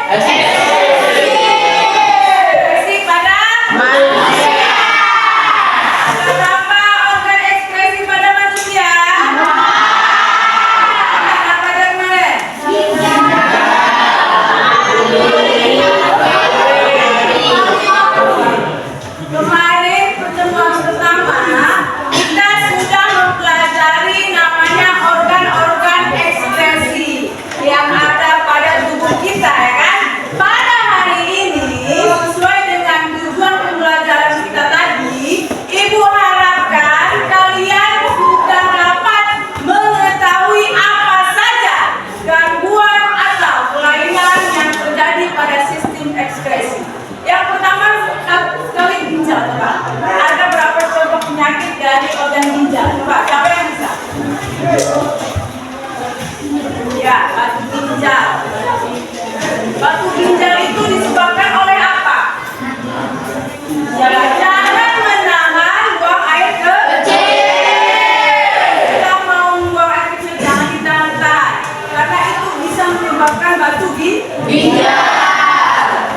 [SPEAKER 1] Ekspresi pada manusia. Ada berapa organ ekspresi pada manusia? Apa dari mana? Kemarin pertemuan pertama kita sudah mempelajari namanya organ-organ ekspresi yang ada pada tubuh kita ya kan. Pada hari ini sesuai dengan tujuan pembelajaran kita tadi, Ibu harapkan kalian sudah dapat mengetahui apa saja gangguan atau kelainan yang terjadi pada sistem ekspresi. Yang pertama sekali ginjal, coba. Ada berapa contoh penyakit dari organ ginjal? Coba, siapa yang bisa? Ya, batu ginjal. Batu ginjal itu disebabkan oleh apa? Ya, jangan menahan buang air kecil. Kita mau buang air kecil jangan ditahan, karena itu bisa menyebabkan batu ginjal.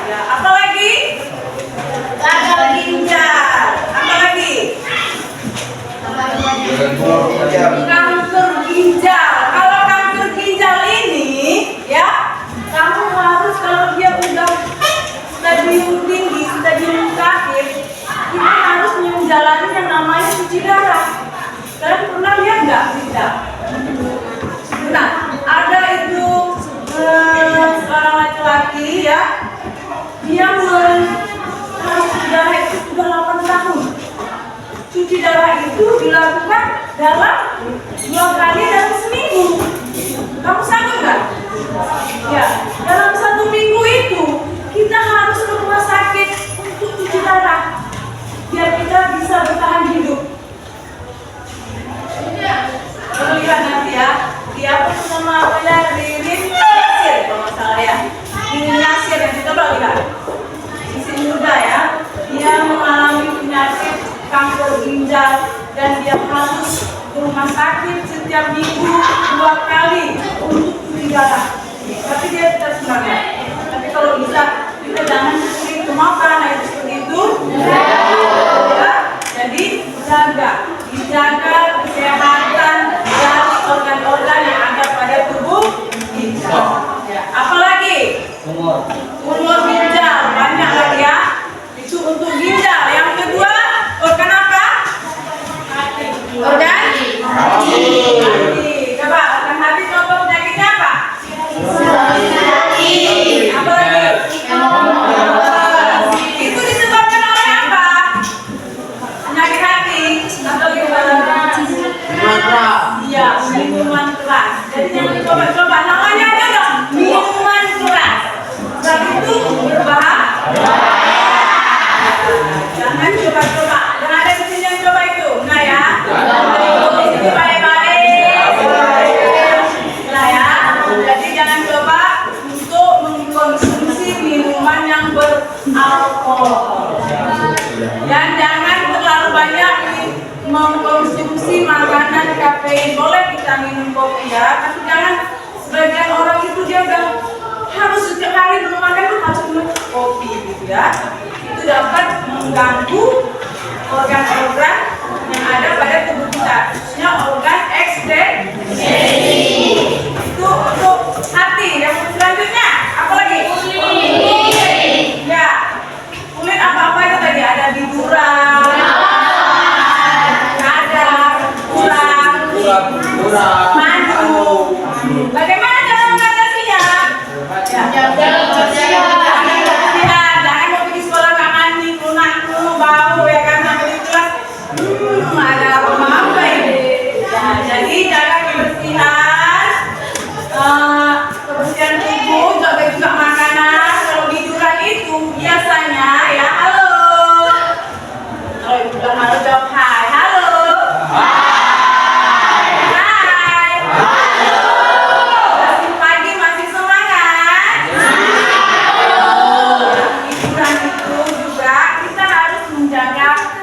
[SPEAKER 1] Ya, apalagi? Gagal ginjal. Apalagi? Kanker ginjal. Kalau kanker ginjal ini, ya, kamu harus kalau dia udah stadium tinggi, stadium terakhir, kita harus menjalani yang namanya cuci darah. Kalian pernah lihat nggak? Tidak. Nah, ada itu seorang laki-laki ya, dia cuci darah itu sudah 8 tahun. Cuci darah itu dilakukan dalam 2 kali dalam seminggu. Kamu sanggup nggak? Ya, dalam 1 minggu itu kita harus ke rumah sakit untuk cuci darah biar kita bisa bertahan hidup. Kalau lihat nanti ya, dia pun nama apa ya, Ririn Nasir kalau nggak salah ya. Ririn Nasir yang kita lihat. Isi muda ya, dia mengalami penyakit kanker ginjal dan dia harus ke rumah sakit setiap minggu 2 kali untuk cuci darah. Tapi dia tetap semangat. Tapi kalau bisa kita jangan sering makan, Tumor ginjal, banyak lagi ya. Itu untuk ginjal. Yang kedua, organ apa? Organ hati. Coba organ hati contoh penyakitnya apa? Apa lagi? Itu disebabkan oleh apa? Penyakit hati atau gimana? Iya, minuman keras. Jadi jangan coba-coba. Namanya aja dong, minuman keras. Dan itu berbahaya. Jangan coba-coba. Dan ada di sini yang coba itu. Nah ya. Jadi baik-baik. Nah ya. Jadi jangan coba untuk mengkonsumsi minuman yang beralkohol. Dan jangan terlalu banyak mengkonsumsi makanan kafein. Boleh kita minum kopi ya, tapi jangan sebagian orang itu dia udah harus setiap hari belum makan tuh harus minum kopi gitu ya. Itu dapat mengganggu organ-organ yang ada pada tubuh kita, khususnya organ ekstremis. Itu untuk hati. Yang selanjutnya apa lagi? Ya, kulit apa-apa itu tadi ada biduran. Maju. Bagaimana cara mengatasinya? Jangan mau pergi sekolah nggak mandi, lunak dulu bau ya kan sampai di kelas. Ada apa ini? Ya, jadi jaga kebersihan, kebersihan tubuh, jaga juga makanan. Kalau biduran itu biasanya ya halo. Kalau biduran halo jawab hai, halo.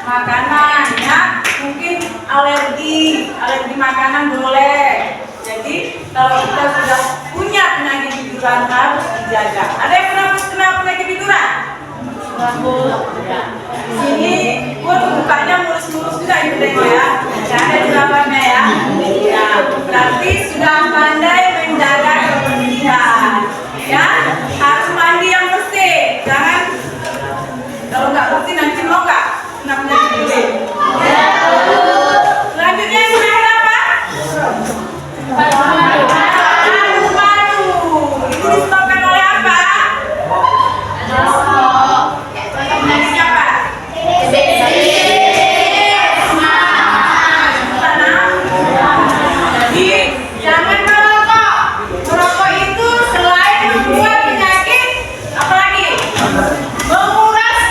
[SPEAKER 1] Makanan ya, mungkin alergi makanan boleh. Jadi kalau kita sudah punya penyakit biduran harus dijaga. Ada yang pernah kena penyakit biduran? Di sini bukanya mulus-mulus juga itu tengok ya. Ada jerawatnya ya. Ya, berarti sudah pandai menjaga kebersihan. Ya, harus mandi yang bersih. Jangan kalau nggak bersih nanti mau nggak? Kenapa penyakit selanjutnya yang terakhir apa? Paru-paru. Itu disebabkan oleh apa? Penyakitnya apa? Jadi jangan merokok. Merokok itu selain membuat penyakit, apa lagi? Menguras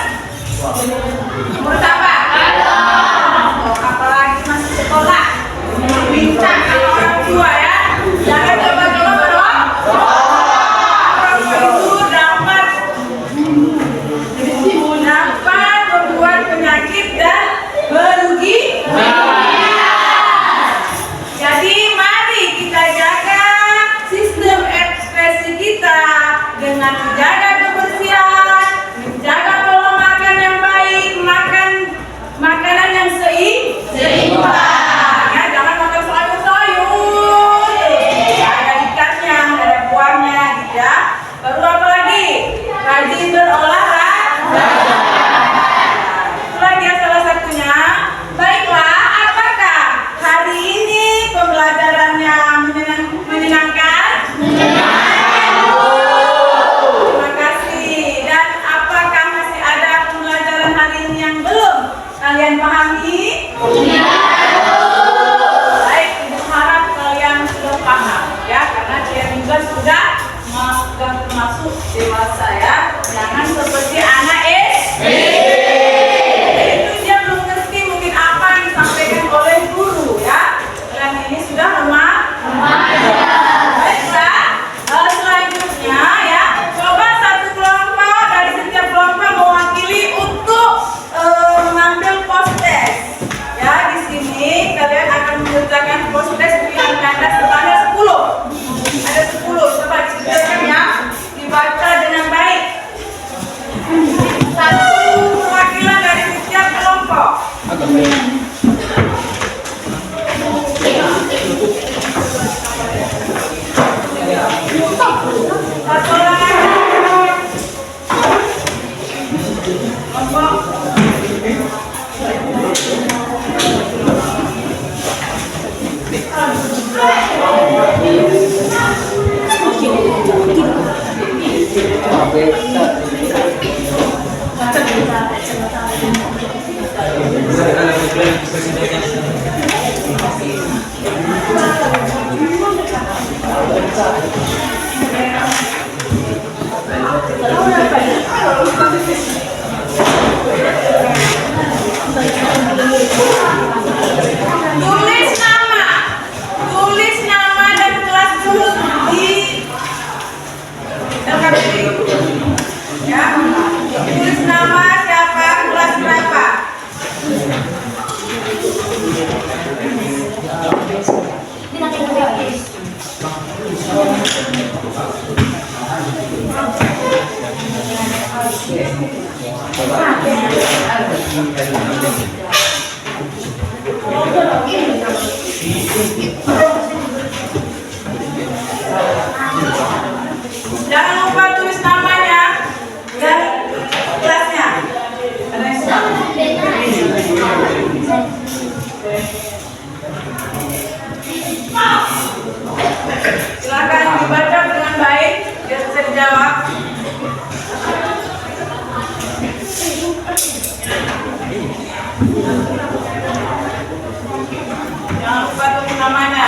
[SPEAKER 1] apa? Apalagi masih sekolah. Minta sama orang tua ya. Jangan coba-coba merokok. Merokok itu dapat membuat penyakit dan merugi. Jadi mari kita jaga sistem ekspresi kita dengan menjaga kebersihan, menjaga pola makan yang baik, makanan yang seimbang. Ya, jangan makan sayur-sayur. Ada ikannya, ada buahnya gitu ya. Baru apa lagi? Rajin berolahraga. Itu lagi ya salah satunya. Baiklah, apakah hari ini pembelajarannya menyenangkan? Terima kasih. Dan apakah masih ada pembelajaran hari ini yang belum kalian pahami? Baik, harap kalian sudah paham ya, karena kalian juga sudah termasuk dewasa ya. Jangan seperti anak SD. Itu dia belum ngerti mungkin apa yang disampaikan oleh guru ya. Kalian ini sudah remaja. Baiklah, selanjutnya ya, coba satu kelompok dari setiap kelompok mewakili untuk mengambil post-test. Ya, di sini kalian akan mengerjakan post-test pilihan ganda sebanyak 10. Ada 10, coba disebutkan ya, dibaca dengan baik. Satu perwakilan dari setiap kelompok. Satu orang. Tulis nama dan kelas dulu di LKPD. Ya, tulis nama siapa, kelas berapa. Jangan lupa tulis namanya dan kelasnya. Ada yang suka? Silakan dibaca dengan baik biar bisa dijawab. Jangan lupa tulis namanya.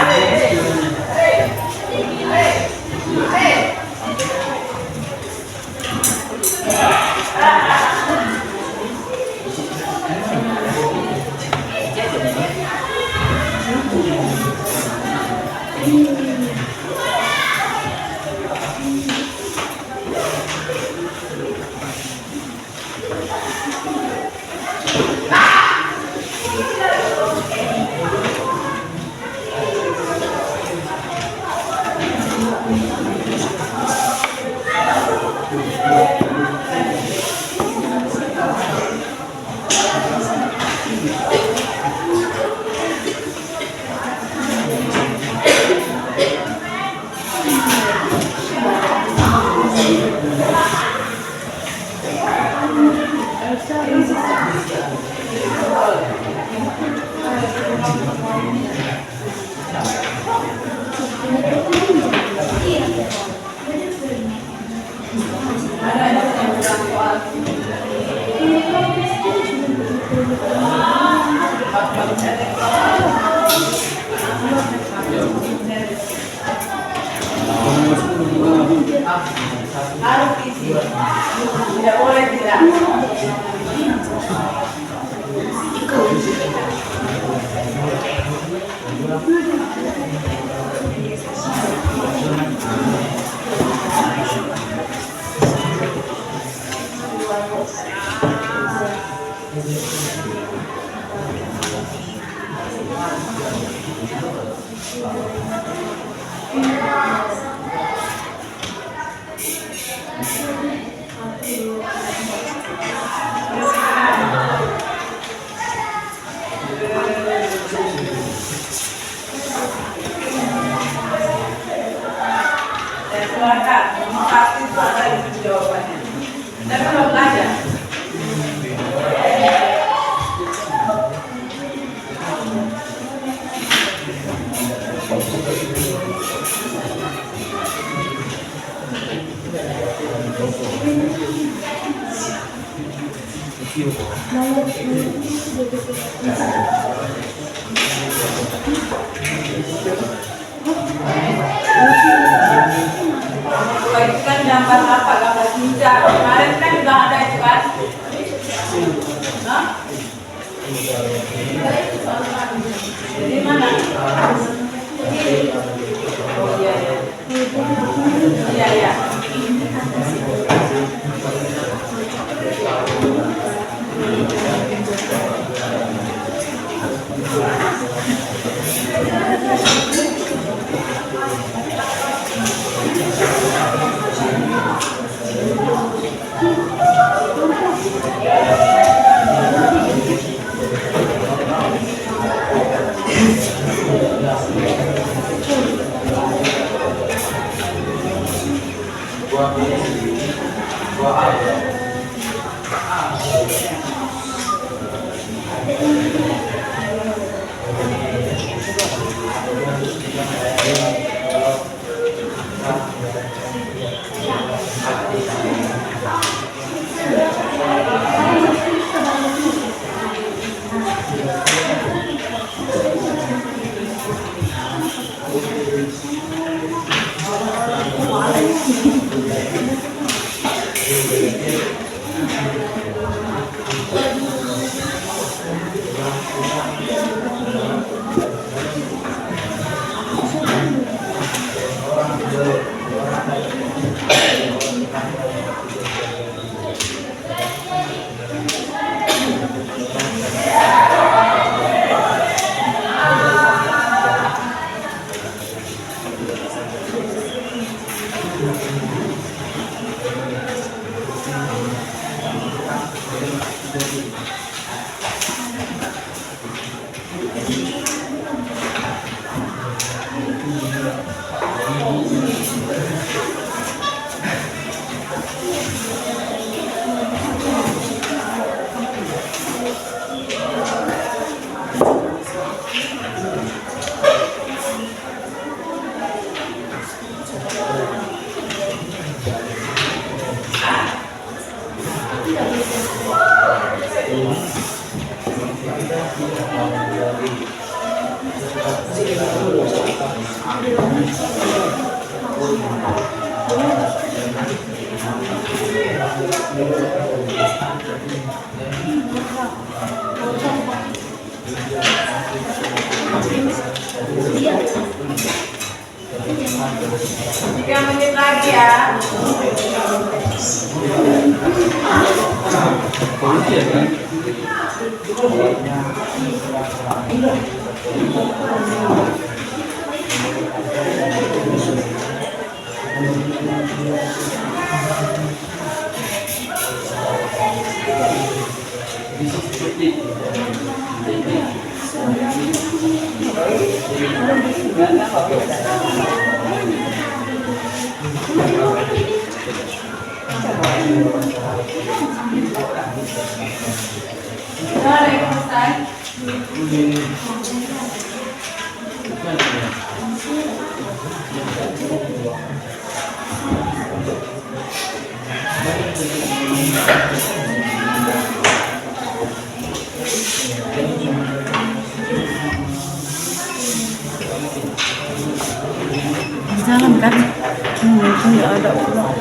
[SPEAKER 1] Harus isi, tidak boleh tidak. Silakan, pasti itu ada di jawabannya. Dan kalau belajar. Itu kan gambar apa? Gambar cincang. Kemarin kan juga ada itu kan? Hah? Jadi mana? Oh iya iya. Iya iya. Tiga menit lagi ya. Ada yang pesan?
[SPEAKER 5] Di dalam kan? Itu nggak ada ulang.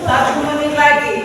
[SPEAKER 1] Satu menit lagi.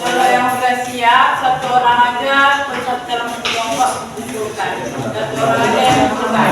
[SPEAKER 1] Kalau yang sudah siap, satu orang aja tetap dalam kelompok kumpulkan. Satu orang aja yang kumpulkan.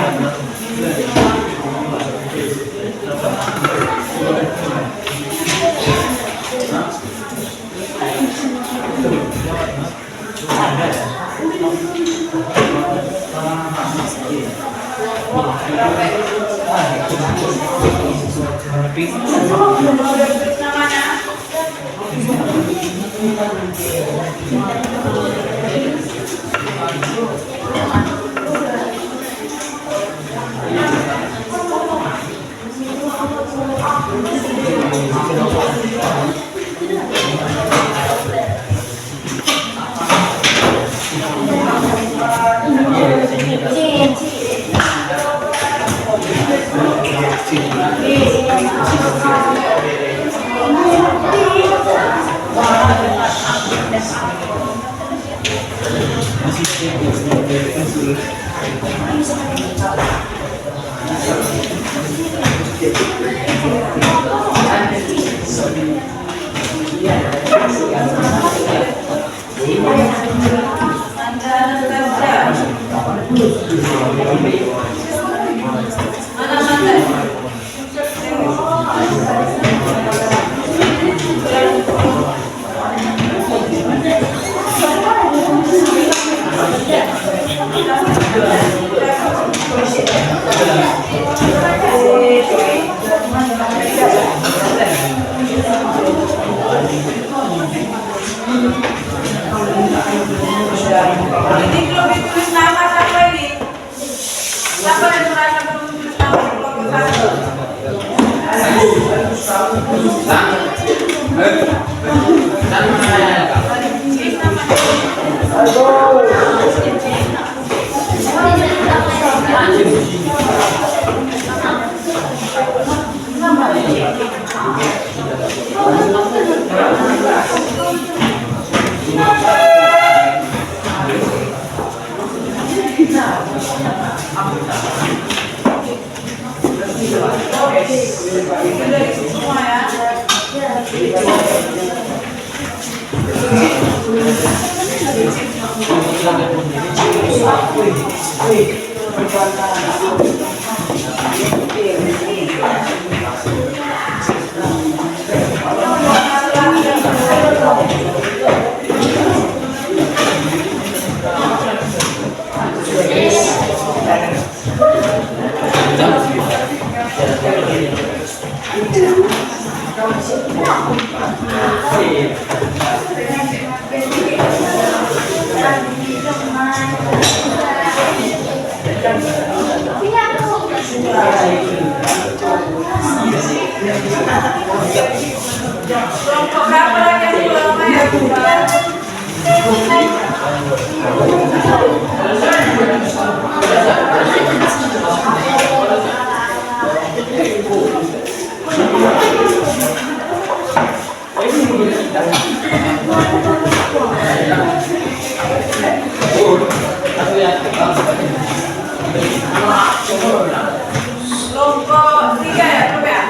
[SPEAKER 1] Ini belum ditulis nama siapa ini? Siapa yang merasa belum ditulis nama di kelompok satu? Semua ya. Kelompok berapa lagi yang belum ya? Kelompok 3 ya, belum ya?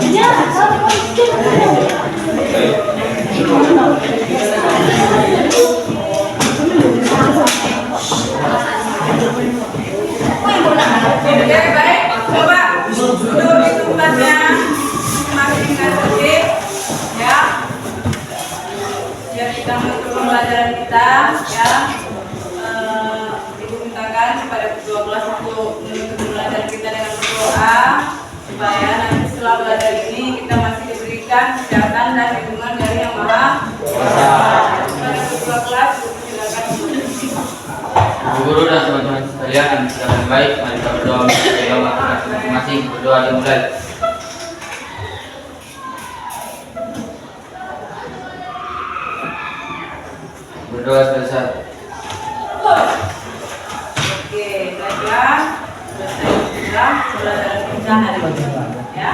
[SPEAKER 3] Ya,
[SPEAKER 1] supaya nanti setelah belajar ini kita masih diberikan kesehatan dan lindungan dari Yang Maha Kuasa. Pada ketua kelas, silakan.
[SPEAKER 2] Ibu guru dan teman-teman sekalian yang sedang baik, mari kita berdoa untuk agama kita masing-masing. Berdoa dimulai. Berdoa selesai.
[SPEAKER 1] Oke, baiklah. Selesai sudah pelajaran kita hari ini. Ya.